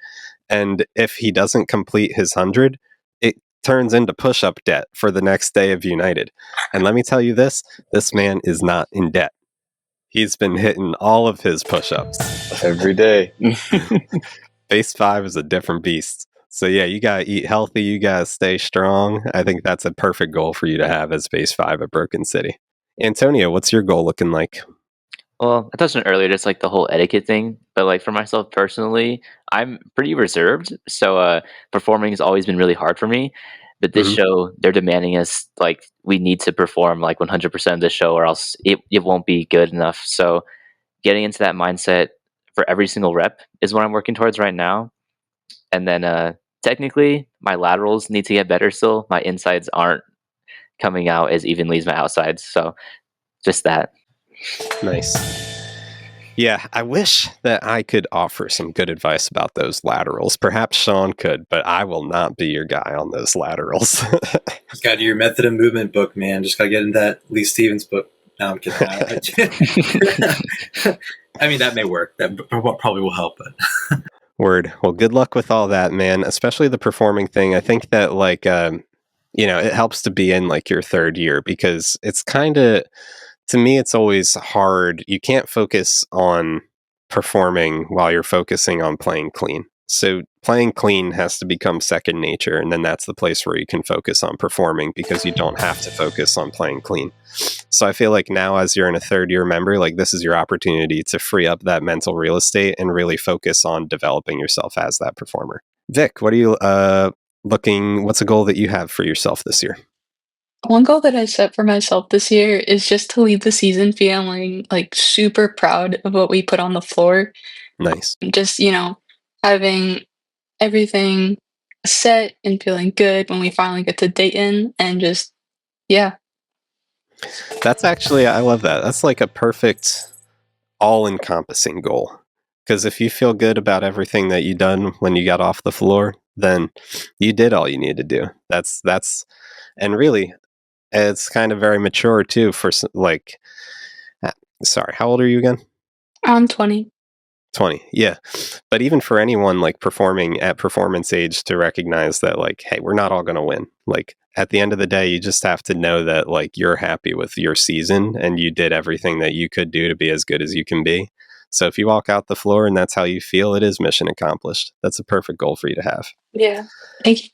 And if he doesn't complete his 100, it turns into push-up debt for the next day of United. And let me tell you this man is not in debt. He's been hitting all of his push-ups every day. Base 5 is a different beast. So yeah, you gotta eat healthy, you gotta stay strong. I think that's a perfect goal for you to have as base 5 at Broken City. Antonio, what's your goal looking like? Well, I touched on it earlier, just like the whole etiquette thing. But like for myself personally, I'm pretty reserved. So performing has always been really hard for me. But this show, they're demanding us, like, we need to perform like 100% of the show, or else it won't be good enough. So getting into that mindset for every single rep is what I'm working towards right now. And then technically, my laterals need to get better still. My insides aren't coming out as evenly as my outsides. So just that. Nice. Yeah, I wish that I could offer some good advice about those laterals. Perhaps Sean could, but I will not be your guy on those laterals. Just got to do your method of movement book, man. Just got to get in that Lee Stevens book. No, I'm kidding. I mean, that may work. That probably will help. But Word. Well, good luck with all that, man. Especially the performing thing. I think that, like, it helps to be in like your third year, because it's kind of, to me, it's always hard. You can't focus on performing while you're focusing on playing clean. So playing clean has to become second nature, and then that's the place where you can focus on performing, because you don't have to focus on playing clean. So I feel like now, as you're in a third year member, like, this is your opportunity to free up that mental real estate and really focus on developing yourself as that performer. Vic, what are you what's a goal that you have for yourself this year? One goal that I set for myself this year is just to leave the season feeling like super proud of what we put on the floor. Nice. Just, having everything set and feeling good when we finally get to Dayton, and just, yeah. That's actually, I love that. That's like a perfect all-encompassing goal. Because if you feel good about everything that you done when you got off the floor, then you did all you needed to do. That's, and really, it's kind of very mature too for like, sorry, how old are you again? I'm 20. 20, yeah. But even for anyone like performing at performance age, to recognize that, like, hey, we're not all going to win. Like, at the end of the day, you just have to know that, like, you're happy with your season and you did everything that you could do to be as good as you can be. So if you walk out the floor and that's how you feel, it is mission accomplished. That's a perfect goal for you to have. Yeah. Thank you.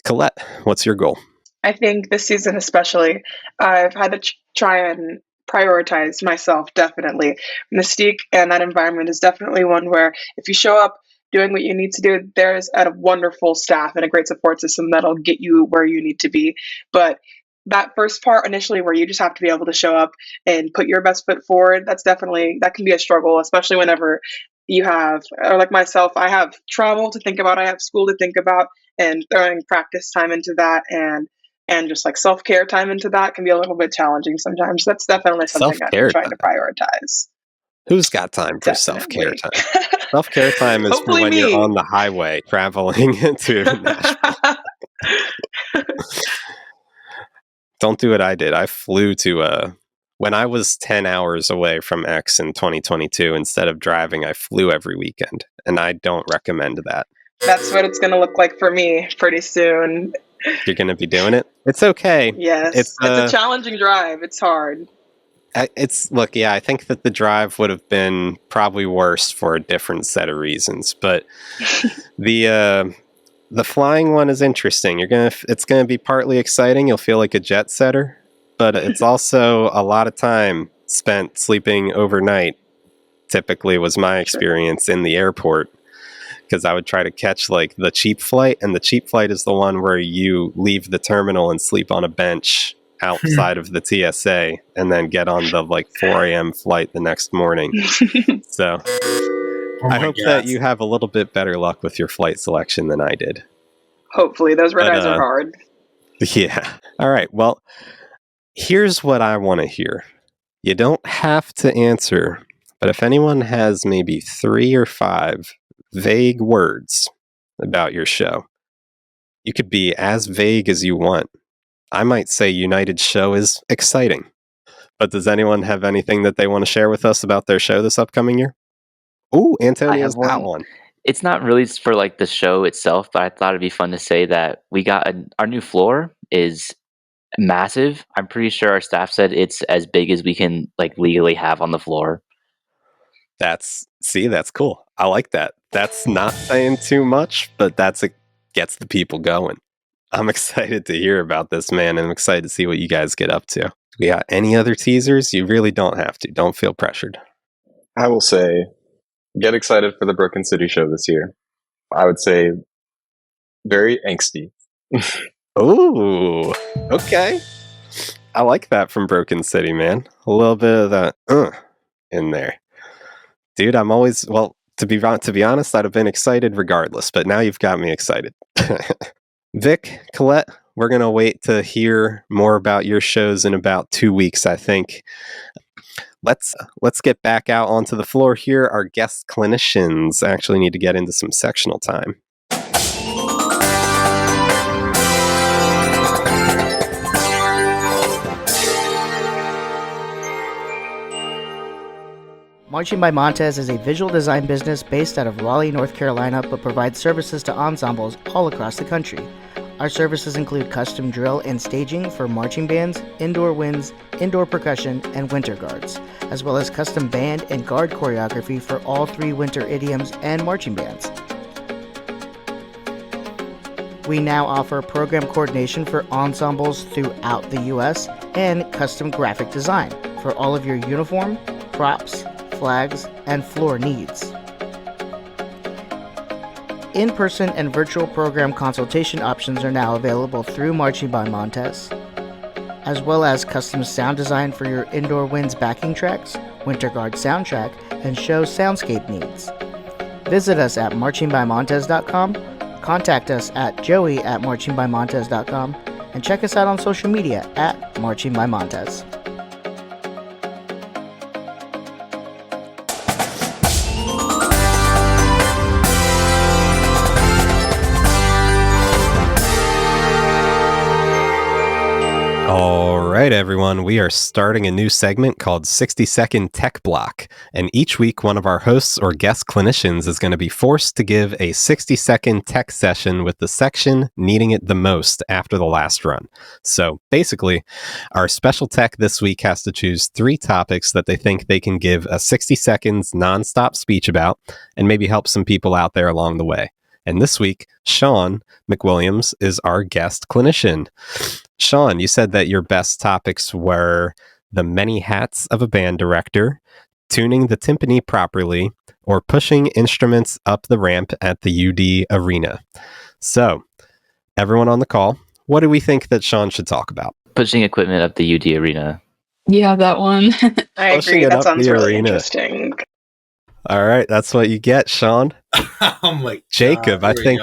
Colette, what's your goal? I think this season especially, I've had to try and prioritize myself, definitely. Mystique and that environment is definitely one where if you show up doing what you need to do, there's a wonderful staff and a great support system that'll get you where you need to be. But that first part initially, where you just have to be able to show up and put your best foot forward, that can be a struggle, especially whenever you have, or like myself, I have travel to think about, I have school to think about, and throwing practice time into that and just like self-care time into that can be a little bit challenging sometimes. That's definitely something I'm trying to prioritize. Who's got time for self-care time? Self-care time is for when you're on the highway traveling to Nashville. Don't do what I did. I flew to when I was 10 hours away from X in 2022, instead of driving, I flew every weekend, and I don't recommend that. That's what it's going to look like for me pretty soon. You're going to be doing it? It's okay. Yes. It's a challenging drive. It's hard. I think that the drive would have been probably worse for a different set of reasons, but the flying one is interesting. It's gonna be partly exciting. You'll feel like a jet setter, but it's also a lot of time spent sleeping overnight. Typically, was my experience in the airport, because I would try to catch like the cheap flight, and the cheap flight is the one where you leave the terminal and sleep on a bench outside of the TSA, and then get on the like 4 a.m. flight the next morning. So I hope that you have a little bit better luck with your flight selection than I did. Hopefully. Those red eyes are hard. Yeah. All right. Well, here's what I want to hear. You don't have to answer, but if anyone has maybe 3 or 5 vague words about your show, you could be as vague as you want. I might say United's show is exciting, but does anyone have anything that they want to share with us about their show this upcoming year? Ooh, Antonio's got one. It's not really for like the show itself, but I thought it'd be fun to say that we got our new floor is massive. I'm pretty sure our staff said it's as big as we can like legally have on the floor. That's cool. I like that. That's not saying too much, but gets the people going. I'm excited to hear about this, man, and I'm excited to see what you guys get up to. We got any other teasers? You really don't have to. Don't feel pressured. I will say, get excited for the Broken City show this year. I would say very angsty. Ooh, okay. I like that from Broken City, man. A little bit of that in there. Dude, I'm always, to be honest, I'd have been excited regardless, but now you've got me excited. Vic, Colette, we're going to wait to hear more about your shows in about 2 weeks, I think. Let's get back out onto the floor here. Our guest clinicians actually need to get into some sectional time. Marching by Montez is a visual design business based out of Raleigh, North Carolina, but provides services to ensembles all across the country. Our services include custom drill and staging for marching bands, indoor winds, indoor percussion, and winter guards, as well as custom band and guard choreography for all 3 winter idioms and marching bands. We now offer program coordination for ensembles throughout the U.S. and custom graphic design for all of your uniform, props, flags, and floor needs. In-person and virtual program consultation options are now available through Marching by Montez, as well as custom sound design for your indoor winds backing tracks, winter guard soundtrack, and show soundscape needs. Visit us at marchingbymontez.com, contact us at joey@marchingbymontez.com, and check us out on social media at Marching by Montez. All right, everyone, we are starting a new segment called 60-Second Tech Block, and each week one of our hosts or guest clinicians is going to be forced to give a 60-second tech session with the section needing it the most after the last run. So basically, our special tech this week has to choose 3 topics that they think they can give a 60 seconds nonstop speech about and maybe help some people out there along the way. And this week, Sean McWilliams is our guest clinician. Sean, you said that your best topics were the many hats of a band director, tuning the timpani properly, or pushing instruments up the ramp at the UD Arena. So, everyone on the call, what do we think that Sean should talk about? Pushing equipment up the UD Arena. Yeah, that one. I agree. That sounds really interesting. All right, that's what you get, Sean. Oh my God, Jacob, I think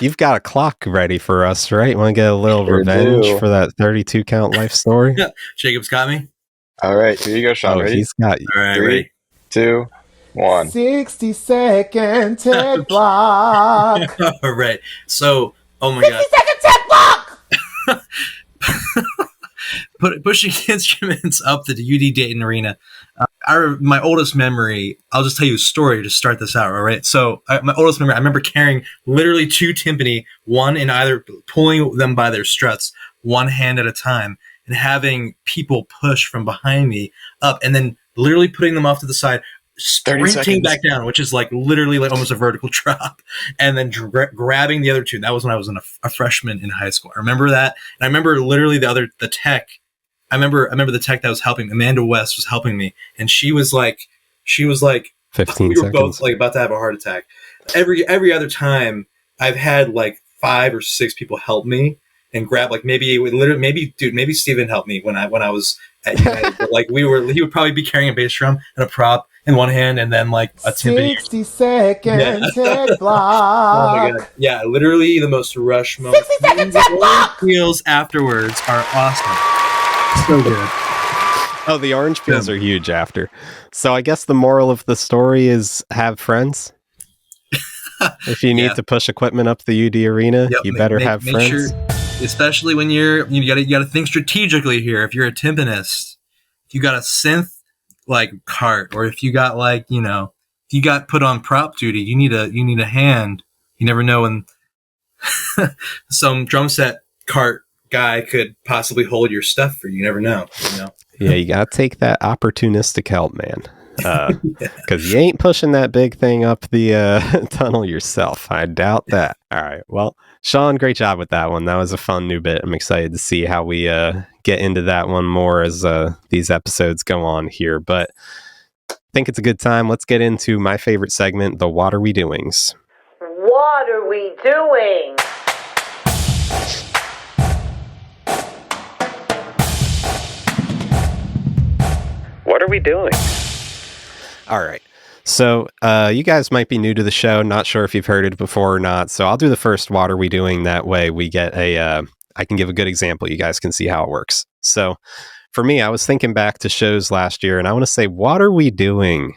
you've got a clock ready for us, right? Want to get a little revenge for that 32 count life story? Jacob's got me. All right, here you go, Sean. Ready? He's got you. All right, ready. 2, 1. 60-second tech block. All right. So, oh my God. 60-second tech block! Pushing instruments up the UD Dayton Arena. My oldest memory, I'll just tell you a story to start this out, all right? So my oldest memory, I remember carrying literally 2 timpani, one in either, pulling them by their struts, one hand at a time, and having people push from behind me up, and then literally putting them off to the side, sprinting back down, which is like literally like almost a vertical drop, and then grabbing the other 2. That was when I was a freshman in high school. I remember that, and I remember literally the tech. I remember the tech that was helping, Amanda West, was helping me, and she was like 15 we were seconds. both like about to have a heart attack. Every other time I've had like 5 or 6 people help me and grab, like maybe Steven helped me when I was at United, but like he would probably be carrying a bass drum and a prop in one hand and then like a timpani. 60-second tech block. Oh my God. Yeah, literally the most rush moment. 60-second tech block. Feels afterwards are awesome. So good. Oh, the orange peels are huge after. So I guess the moral of the story is have friends. If you need to push equipment up the UD Arena, you better have friends. Sure, especially when you gotta think strategically here. If you're a timpanist, if you got a synth like cart, or if you got like, if you got put on prop duty, you need a hand. You never know when some drum set cart guy could possibly hold your stuff for you. You never know. Yeah, you gotta take that opportunistic help, man. Because you ain't pushing that big thing up the tunnel yourself. I doubt that. All right. Well, Sean, great job with that one. That was a fun new bit. I'm excited to see how we get into that one more as these episodes go on here. But I think it's a good time. Let's get into my favorite segment, the What Are We Doings? What are we doing? What are we doing? All right. So you guys might be new to the show. Not sure if you've heard it before or not. So I'll do the first What Are We Doing? That way we get I can give a good example. You guys can see how it works. So for me, I was thinking back to shows last year, and I want to say, what are we doing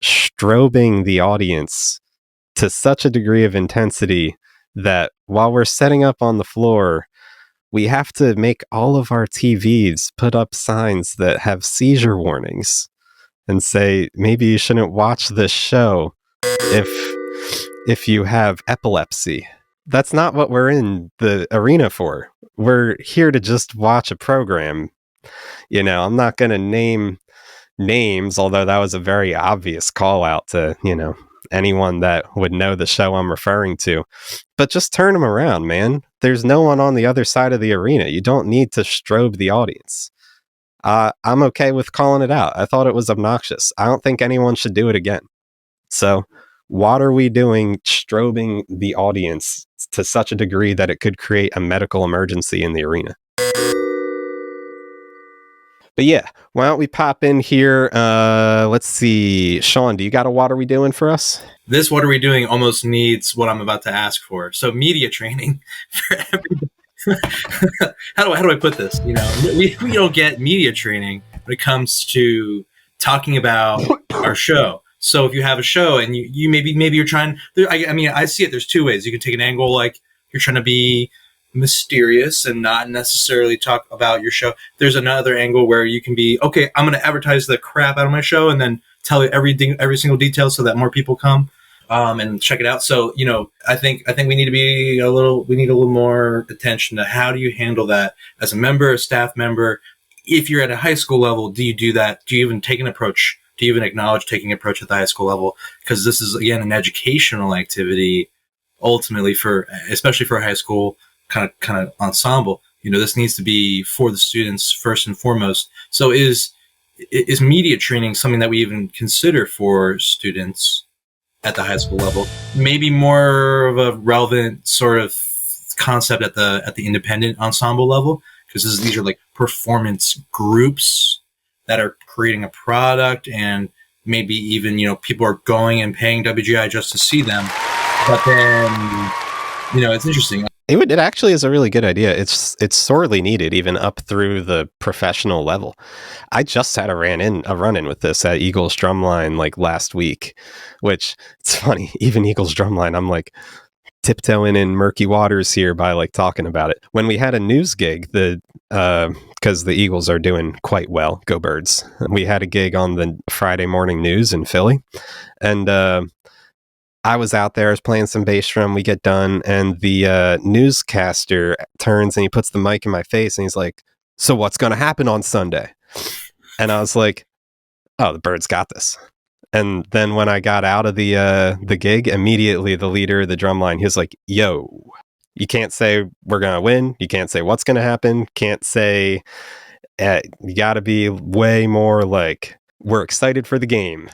strobing the audience to such a degree of intensity that while we're setting up on the floor, we have to make all of our TVs put up signs that have seizure warnings and say, maybe you shouldn't watch this show if you have epilepsy. That's not what we're in the arena for. We're here to just watch a program. I'm not going to name names, although that was a very obvious call out to, anyone that would know the show I'm referring to. But just turn them around, man. There's no one on the other side of the arena. You don't need to strobe the audience. I'm okay with calling it out. I thought it was obnoxious. I don't think anyone should do it again. So what are we doing strobing the audience to such a degree that it could create a medical emergency in the arena? But yeah, why don't we pop in here? Let's see. Sean, do you got a What Are We Doing for us? This What Are We Doing almost needs what I'm about to ask for. So media training for everybody. How do I put this? We don't get media training when it comes to talking about our show. So if you have a show and you maybe you're trying, I see it. There's 2 ways. You can take an angle like you're trying to be mysterious and not necessarily talk about your show. There's another angle where you can be, okay, I'm going to advertise the crap out of my show and then tell you every single detail so that more people come and check it out. So, I think we need to be a little more attention to how do you handle that as a member, a staff member. If you're at a high school level, do you do that? Do you even take an approach? Do you even acknowledge taking an approach at the high school level? Because this is, again, an educational activity, ultimately especially for a high school kind of ensemble. This needs to be for the students first and foremost. So is media training something that we even consider for students at the high school level? Maybe more of a relevant sort of concept at the independent ensemble level, because these are like performance groups that are creating a product, and maybe even people are going and paying WGI just to see them. But then it's interesting. It actually is a really good idea. It's sorely needed, even up through the professional level. I just had a run-in with this at Eagles Drumline like last week, which it's funny. Even Eagles Drumline, I'm like tiptoeing in murky waters here by like talking about it. When we had a news gig, because the Eagles are doing quite well, go Birds. We had a gig on the Friday morning news in Philly, and I was out there, I was playing some bass drum. We get done, and the newscaster turns and he puts the mic in my face, and he's like, "So what's going to happen on Sunday?" And I was like, "Oh, the Birds got this." And then when I got out of the gig, immediately the leader of the drum line, he was like, "Yo, you can't say we're going to win. You can't say what's going to happen. Can't say, you got to be way more like, we're excited for the game."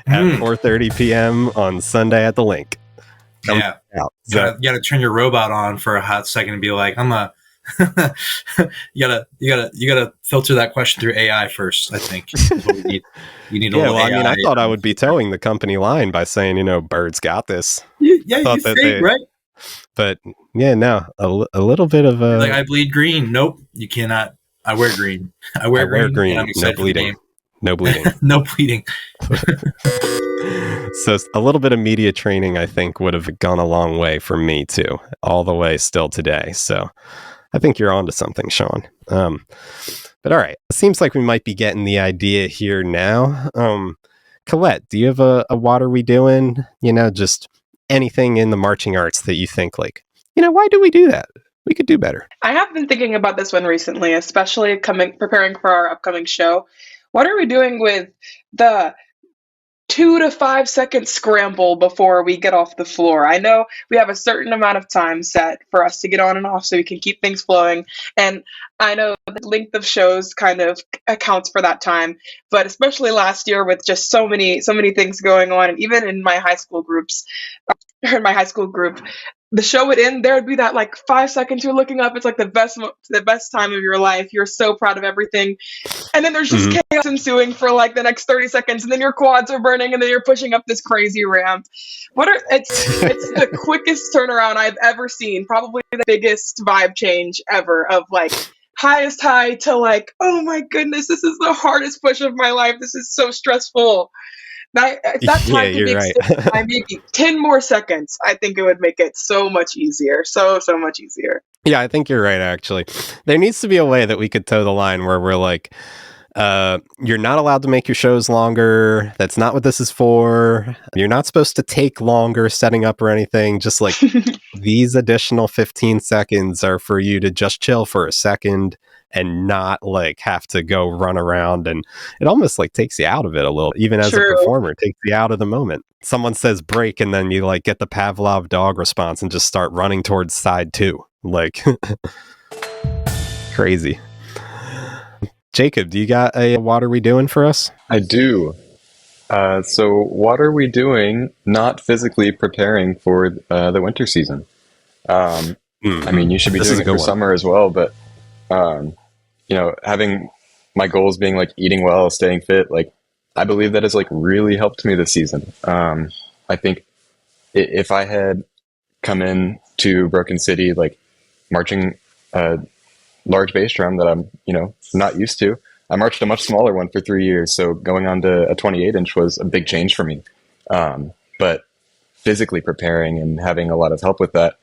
At 4:30 p.m. on Sunday at the link. Yeah. You gotta turn your robot on for a hot second and be like, you gotta filter that question through AI first, I think. You need a little AI. I mean, I thought I would be towing the company line by saying, Birds got this. Right? But yeah, no, a little bit of a... Like, I bleed green. Nope, you cannot. I wear green. I wear green. No bleeding. No bleeding. No bleeding. So a little bit of media training, I think, would have gone a long way for me too, all the way still today. So I think you're onto something, Sean. But all right, it seems like we might be getting the idea here now. Colette, do you have a what are we doing? Just anything in the marching arts that you think like, why do we do that? We could do better. I have been thinking about this one recently, especially preparing for our upcoming show. What are we doing with the 2 to 5 second scramble before we get off the floor? I know we have a certain amount of time set for us to get on and off so we can keep things flowing. And I know the length of shows kind of accounts for that time, but especially last year with just so many things going on, and even in my high school group, the show would end, there would be that like 5 seconds you're looking up, it's like the best time of your life, you're so proud of everything, and then there's just chaos ensuing for like the next 30 seconds, and then your quads are burning, and then you're pushing up this crazy ramp. It's the quickest turnaround I've ever seen, probably the biggest vibe change ever, of like highest high to like, oh my goodness, this is the hardest push of my life, this is so stressful. That time could be extended by maybe 10 more seconds. I think it would make it so much easier. So much easier. Yeah, I think you're right, actually. There needs to be a way that we could toe the line where we're like, you're not allowed to make your shows longer. That's not what this is for. You're not supposed to take longer setting up or anything. Just like these additional 15 seconds are for you to just chill for a second and not like have to go run around, and it almost like takes you out of it a little, even as a performer. It takes you out of the moment. Someone says break and then you like get the Pavlov dog response and just start running towards side 2, like crazy. Jacob, do you got a what are we doing for us? I do. So what are we doing not physically preparing for the winter season? I mean, you should be doing it for summer as well, but having my goals being like eating well, staying fit, like I believe that has like really helped me this season. I think if I had come in to Broken City, like marching a large bass drum that I'm, not used to, I marched a much smaller one for 3 years. So going on to a 28-inch was a big change for me. But physically preparing and having a lot of help with that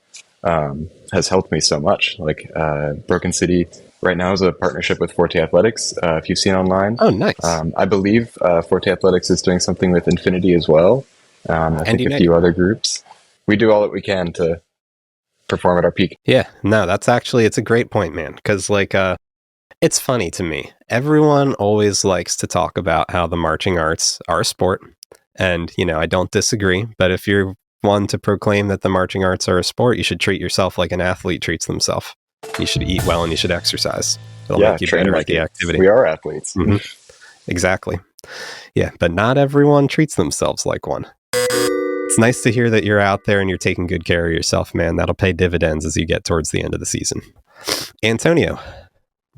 has helped me so much. Like Broken City right now is a partnership with Forte Athletics, if you've seen online. Oh, nice. I believe Forte Athletics is doing something with Infinity as well. I think a few other groups. We do all that we can to perform at our peak. Yeah, no, it's a great point, man. Because like, it's funny to me. Everyone always likes to talk about how the marching arts are a sport. And, I don't disagree. But if you're one to proclaim that the marching arts are a sport, you should treat yourself like an athlete treats themselves. You should eat well and you should exercise. It'll make you better at the activity. We are athletes. Mm-hmm. Exactly. Yeah, but not everyone treats themselves like one. It's nice to hear that you're out there and you're taking good care of yourself, man. That'll pay dividends as you get towards the end of the season. Antonio,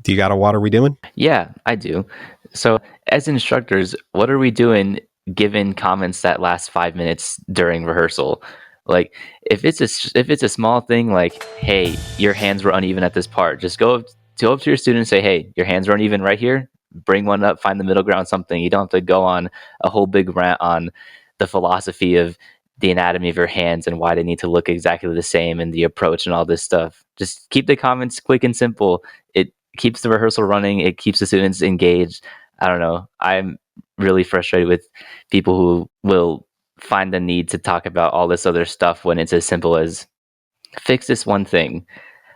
do you got a what are we doing? Yeah, I do. So as instructors, what are we doing given comments that last 5 minutes during rehearsal? Like if it's a small thing, like, hey, your hands were uneven at this part, just go up to your student and say, hey, your hands were uneven right here. Bring one up, find the middle ground, something. You don't have to go on a whole big rant on the philosophy of the anatomy of your hands and why they need to look exactly the same and the approach and all this stuff. Just keep the comments quick and simple. It keeps the rehearsal running. It keeps the students engaged. I don't know. I'm really frustrated with people who will find the need to talk about all this other stuff when it's as simple as fix this one thing.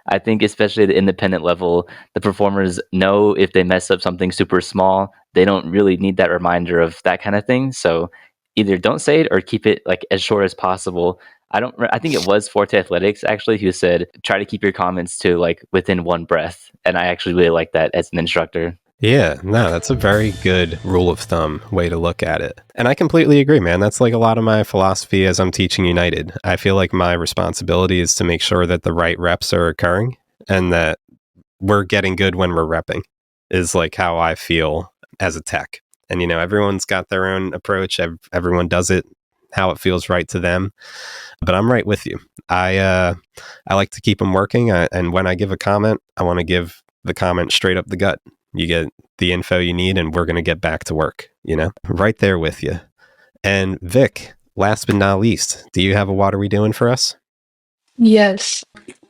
I think especially at the independent level, the performers know if they mess up something super small, they don't really need that reminder of that kind of thing. So either don't say it or keep it like as short as possible. I think it was Forte Athletics actually who said, try to keep your comments to like within one breath. And I actually really like that as an instructor. Yeah, no, that's a very good rule of thumb way to look at it. And I completely agree, man. That's like a lot of my philosophy as I'm teaching United. I feel like my responsibility is to make sure that the right reps are occurring and that we're getting good when we're repping is like how I feel as a tech. And, you know, everyone's got their own approach. Everyone does it how it feels right to them. But I'm right with you. I like to keep them working. And when I give a comment, I want to give the comment straight up the gut. You get the info you need and we're going to get back to work, you know, right there with you. And Vic, last but not least, do you have a what are we doing for us? Yes.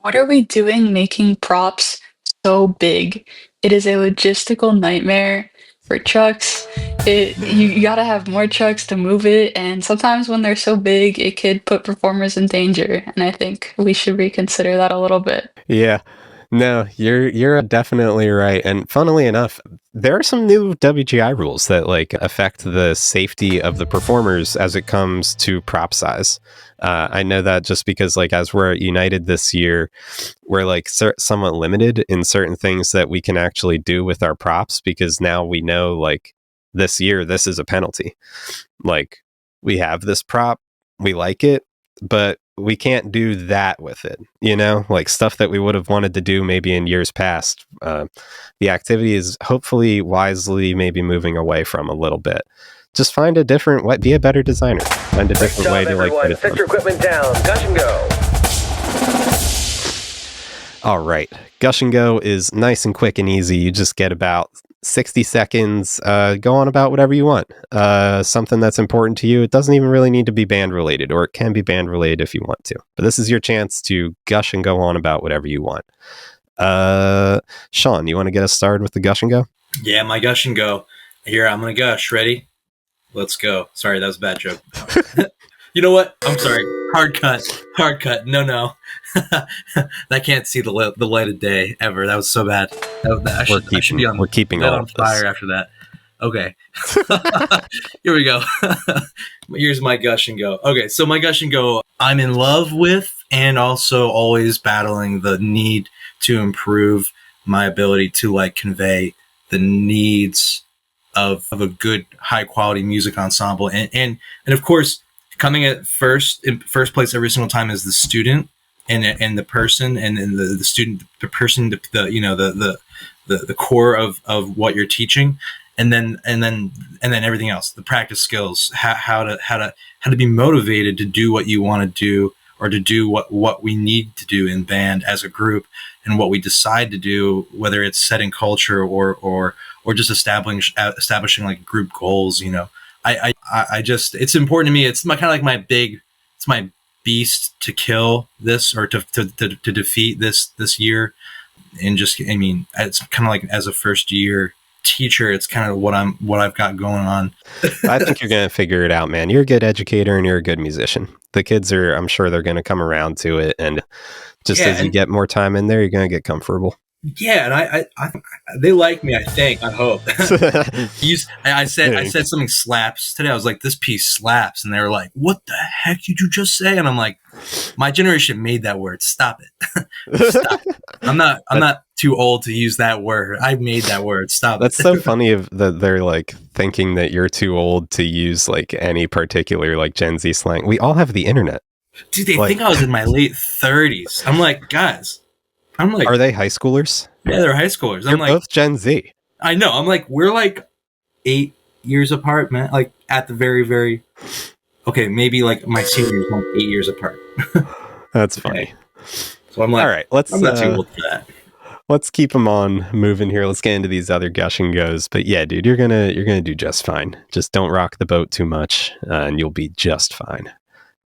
What are we doing making props so big? It is a logistical nightmare for trucks. You gotta have more trucks to move it, and sometimes when they're so big, it could put performers in danger. And I think we should reconsider that a little bit. Yeah. No, you're definitely right. And funnily enough, there are some new WGI rules that like affect the safety of the performers as it comes to prop size. I know that just because like as we're at United this year, we're like somewhat limited in certain things that we can actually do with our props because now we know like this year this is a penalty. Like we have this prop, we like it, but we can't do that with it, you know, like stuff that we would have wanted to do maybe in years past. The activity is hopefully wisely maybe moving away from a little bit. Just find a different way, be a better designer. Find a different way to like put it. Set your equipment down. Gush and go. All right. Gush and go is nice and quick and easy. You just get about 60 seconds, go on about whatever you want. Something that's important to you. It doesn't even really need to be band related, or it can be band related if you want to. But this is your chance to gush and go on about whatever you want. Sean, you want to get us started with the gush and go? Yeah, my gush and go. Here, I'm going to gush. Ready? Let's go. Sorry, that was a bad joke. You know what? I'm sorry. Hard cut. No. That can't see the light of day ever. That was so bad. I should be we're keeping on fire after that. Okay. Here we go. Here's my gush and go. Okay, so my gush and go, I'm in love with and also always battling the need to improve my ability to like convey the needs of a good high quality music ensemble. And of course, coming at first place every single time is the student and the person and the student, the person, the core of what you're teaching, and then everything else, the practice skills, how to be motivated to do what you want to do or to do what we need to do in band as a group and what we decide to do, whether it's setting culture or just establishing like group goals, you know. I just, it's important to me. It's my kind of like it's my beast to kill this or to defeat this year. And just, I mean, it's kind of like as a first year teacher, it's kind of what I've got going on. I think you're going to figure it out, man. You're a good educator and you're a good musician. The kids I'm sure they're going to come around to it. And just as you get more time in there, you're going to get comfortable. Yeah, and I they like me. I think. I hope. I said something slaps today. I was like, "This piece slaps," and they were like, "What the heck did you just say?" And I'm like, "My generation made that word. Stop it. Stop. I'm not too old to use that word. I made that word. Stop." That's so funny that they're like thinking that you're too old to use like any particular like Gen Z slang. We all have the internet. Dude, they think I was in my late 30s. I'm like, guys. I'm like, are they high schoolers? Yeah, they're high schoolers. They're I'm like, both Gen Z. I know. I'm like, we're like 8 years apart, man. Like at the very, very okay, maybe like my seniors like 8 years apart. That's funny. So I'm like, all right, let's I'm not too old for that. Let's keep them on moving here. Let's get into these other gush and goes. But yeah, dude, you're gonna do just fine. Just don't rock the boat too much, and you'll be just fine.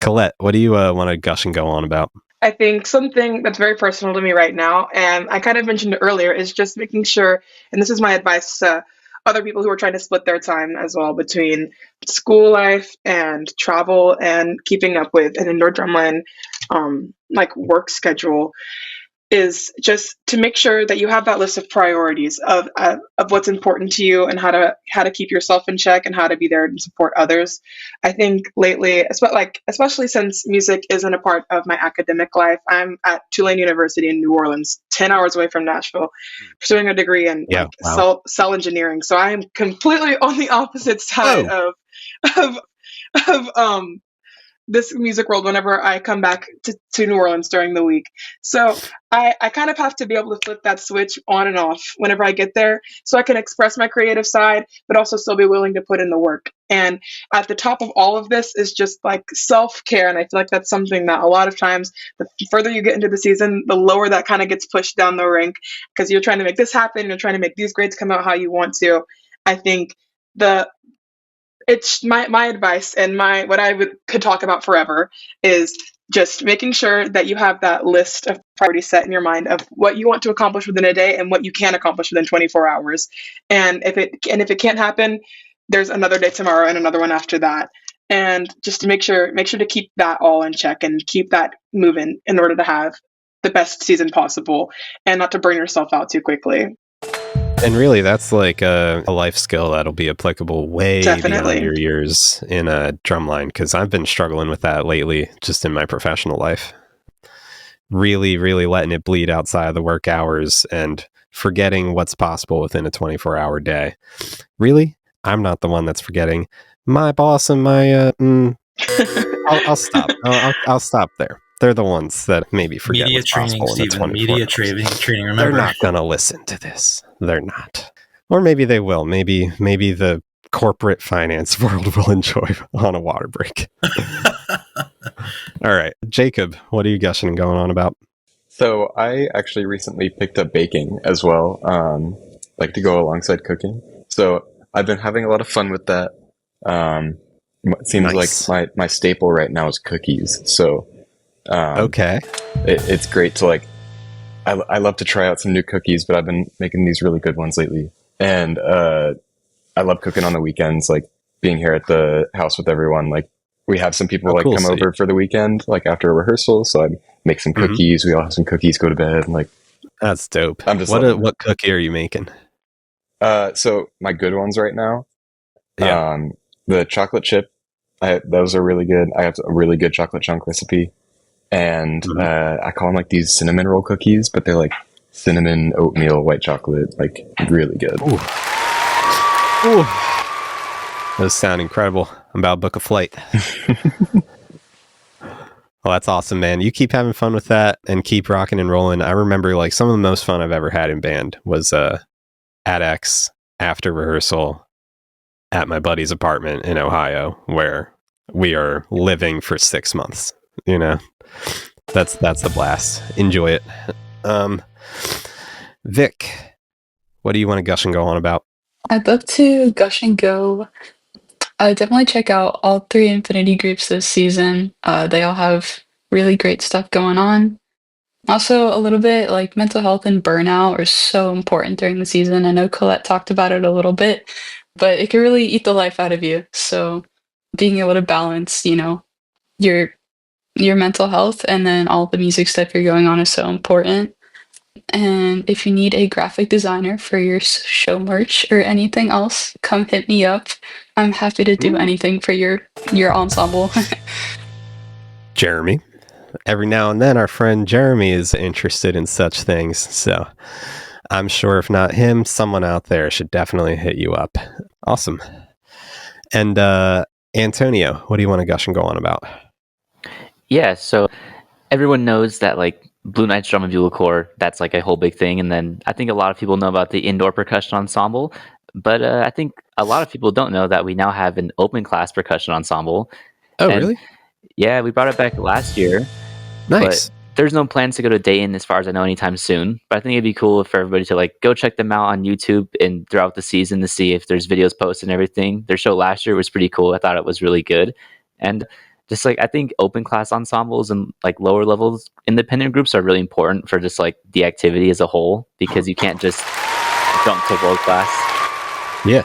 Colette, what do you want to gush and go on about? I think something that's very personal to me right now, and I kind of mentioned it earlier, is just making sure, and this is my advice to other people who are trying to split their time as well between school life and travel and keeping up with an indoor drumline like work schedule, is just to make sure that you have that list of priorities of what's important to you and how to keep yourself in check and how to be there and support others. I think lately, especially since music isn't a part of my academic life, I'm at Tulane University in New Orleans, 10 hours away from Nashville, pursuing a degree in cell engineering. So I am completely on the opposite side of this music world whenever I come back to New Orleans during the week. So I kind of have to be able to flip that switch on and off whenever I get there so I can express my creative side, but also still be willing to put in the work. And at the top of all of this is just like self-care. And I feel like that's something that a lot of times, the further you get into the season, the lower that kind of gets pushed down the rink because you're trying to make this happen. You're trying to make these grades come out how you want to. I think it's my advice and what I could talk about forever is just making sure that you have that list of priorities set in your mind of what you want to accomplish within a day and what you can accomplish within 24 hours. And if it can't happen, there's another day tomorrow and another one after that. And just to make sure to keep that all in check and keep that moving in order to have the best season possible and not to burn yourself out too quickly. And really, that's like a life skill that'll be applicable way beyond your years in a drumline, because I've been struggling with that lately just in my professional life. Really, really letting it bleed outside of the work hours and forgetting what's possible within a 24-hour day. Really? I'm not the one that's forgetting. My boss and my... I'll stop. I'll stop there. They're the ones that maybe forget what's possible in the 24 Media training, remember? They're not going to listen to this. They're not. Or maybe they will. Maybe the corporate finance world will enjoy On a Water Break. All right. Jacob, what are you gushing and going on about? So I actually recently picked up baking as well, like to go alongside cooking. So I've been having a lot of fun with that. It seems like my staple right now is cookies. So okay, it's great to like. I love to try out some new cookies, but I've been making these really good ones lately, and I love cooking on the weekends. Like being here at the house with everyone. Like we have some people come over for the weekend, like after a rehearsal. So I make some cookies. We all have some cookies. Go to bed. And, like that's dope. I'm just what cookie are you making? So my good ones right now. The chocolate chip. Those are really good. I have a really good chocolate chunk recipe. And I call them like these cinnamon roll cookies, but they're like cinnamon oatmeal white chocolate, like really good. Ooh. Ooh. Those sound incredible. I'm about to book a flight. Well, that's awesome, man. You keep having fun with that and keep rocking and rolling. I remember like some of the most fun I've ever had in band was at X after rehearsal at my buddy's apartment in Ohio, where we are living for 6 months. You know, that's the blast. Enjoy it. Vic, what do you want to gush and go on about? I'd love to gush and go. Definitely check out all 3 Infinity groups this season. They all have really great stuff going on. Also, a little bit like mental health and burnout are so important during the season. I know Colette talked about it a little bit, but it can really eat the life out of you. So being able to balance, your mental health and then all the music stuff you're going on is so important. And if you need a graphic designer for your show merch or anything else, come hit me up. I'm happy to do anything for your ensemble. Jeremy. Every now and then our friend Jeremy is interested in such things. So I'm sure if not him, someone out there should definitely hit you up. Awesome. And Antonio, what do you want to gush and go on about? Yeah, so everyone knows that like Blue Knights Drum and Bugle Corps, that's like a whole big thing. And then I think a lot of people know about the Indoor Percussion Ensemble. But I think a lot of people don't know that we now have an open class percussion ensemble. Oh, really? Yeah, we brought it back last year. Nice. But there's no plans to go to Dayton as far as I know anytime soon. But I think it'd be cool for everybody to like go check them out on YouTube and throughout the season to see if there's videos posted and everything. Their show last year was pretty cool. I thought it was really good. And just like I think open class ensembles and like lower levels independent groups are really important for just like the activity as a whole, because you can't just jump to world class. Yeah.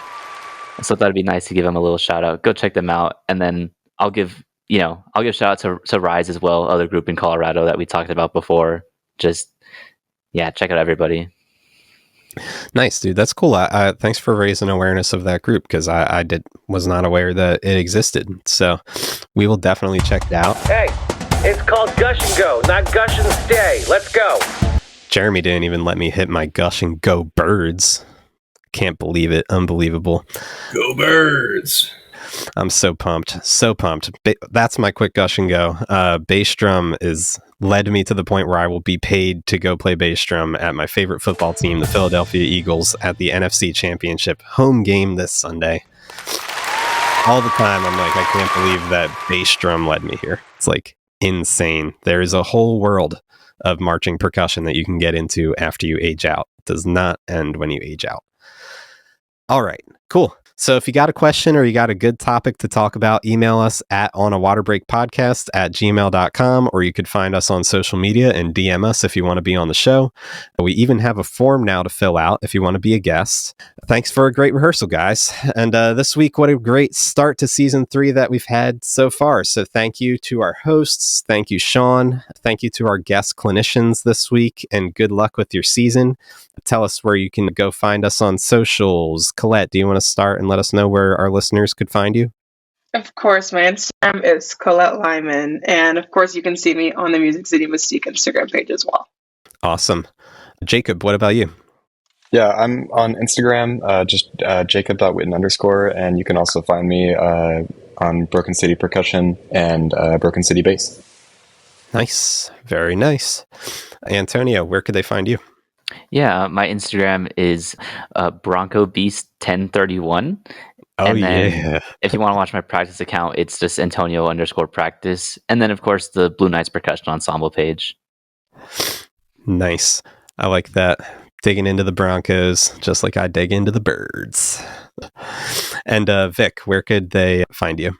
So I thought it'd be nice to give them a little shout out. Go check them out, and then I'll give shout out to Rise as well, other group in Colorado that we talked about before. Just check out everybody. Nice, dude. That's cool. Thanks for raising awareness of that group, because I was not aware that it existed. So we will definitely check it out. Hey, it's called Gush and Go, not Gush and Stay. Let's go. Jeremy didn't even let me hit my Gush and Go Birds. Can't believe it. Unbelievable. Go Birds. I'm so pumped. So pumped. That's my quick gush and go. Bass drum is led me to the point where I will be paid to go play bass drum at my favorite football team, the Philadelphia Eagles, at the NFC Championship home game this Sunday. All the time, I'm like, I can't believe that bass drum led me here. It's like insane. There is a whole world of marching percussion that you can get into after you age out. It does not end when you age out. All right, cool. So if you got a question or you got a good topic to talk about, email us at onawaterbreakpodcast@gmail.com, or you could find us on social media and DM us if you want to be on the show. We even have a form now to fill out if you want to be a guest. Thanks for a great rehearsal, guys. And this week, what a great start to season 3 that we've had so far. So thank you to our hosts. Thank you, Sean. Thank you to our guest clinicians this week, and good luck with your season. Tell us where you can go find us on socials. Colette, do you want to start and let us know where our listeners could find you? Of course, my Instagram is Colette Lymon, and of course you can see me on the Music City Mystique Instagram page as well. Awesome. Jacob, what about you? Yeah, I'm on Instagram, just jacob.witten_, and you can also find me on Broken City Percussion and Broken City Bass. Nice. Very nice. Antonio, where could they find you? Yeah, my Instagram is Bronco Beast 1031. Oh, and then yeah. If you want to watch my practice account, it's just Antonio_practice. And then, of course, the Blue Knights Percussion Ensemble page. Nice. I like that. Digging into the Broncos, just like I dig into the birds. And Vic, where could they find you?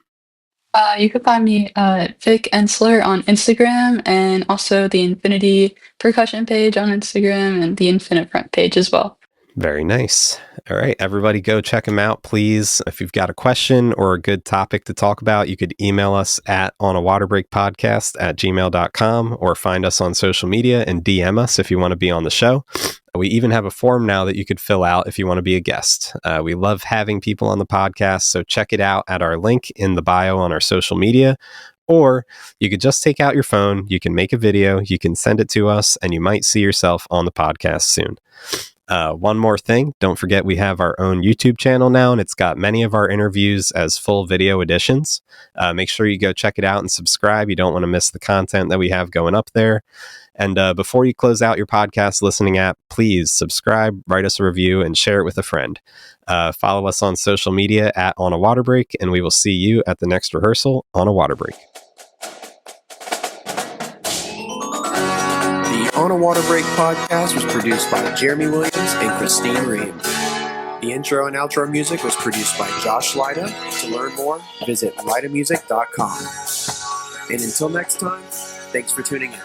You could find me Vic Ensler on Instagram, and also the Infinity Percussion page on Instagram, and the Infinite Front page as well. Very nice. All right, everybody go check them out, please. If you've got a question or a good topic to talk about, you could email us at onawaterbreakpodcast@gmail.com, or find us on social media and DM us if you want to be on the show. We even have a form now that you could fill out if you want to be a guest. We love having people on the podcast, so check it out at our link in the bio on our social media. Or you could just take out your phone, you can make a video, you can send it to us, and you might see yourself on the podcast soon. One more thing, don't forget we have our own YouTube channel now, and it's got many of our interviews as full video editions. Make sure you go check it out and subscribe. You don't want to miss the content that we have going up there. And before you close out your podcast listening app, please subscribe, write us a review, and share it with a friend. Follow us on social media at On a Water Break, and we will see you at the next rehearsal on a water break. The On a Water Break podcast was produced by Jeremy Williams and Christine Ream. The intro and outro music was produced by Josh Lyda. To learn more, visit lydamusic.com. And until next time, thanks for tuning in.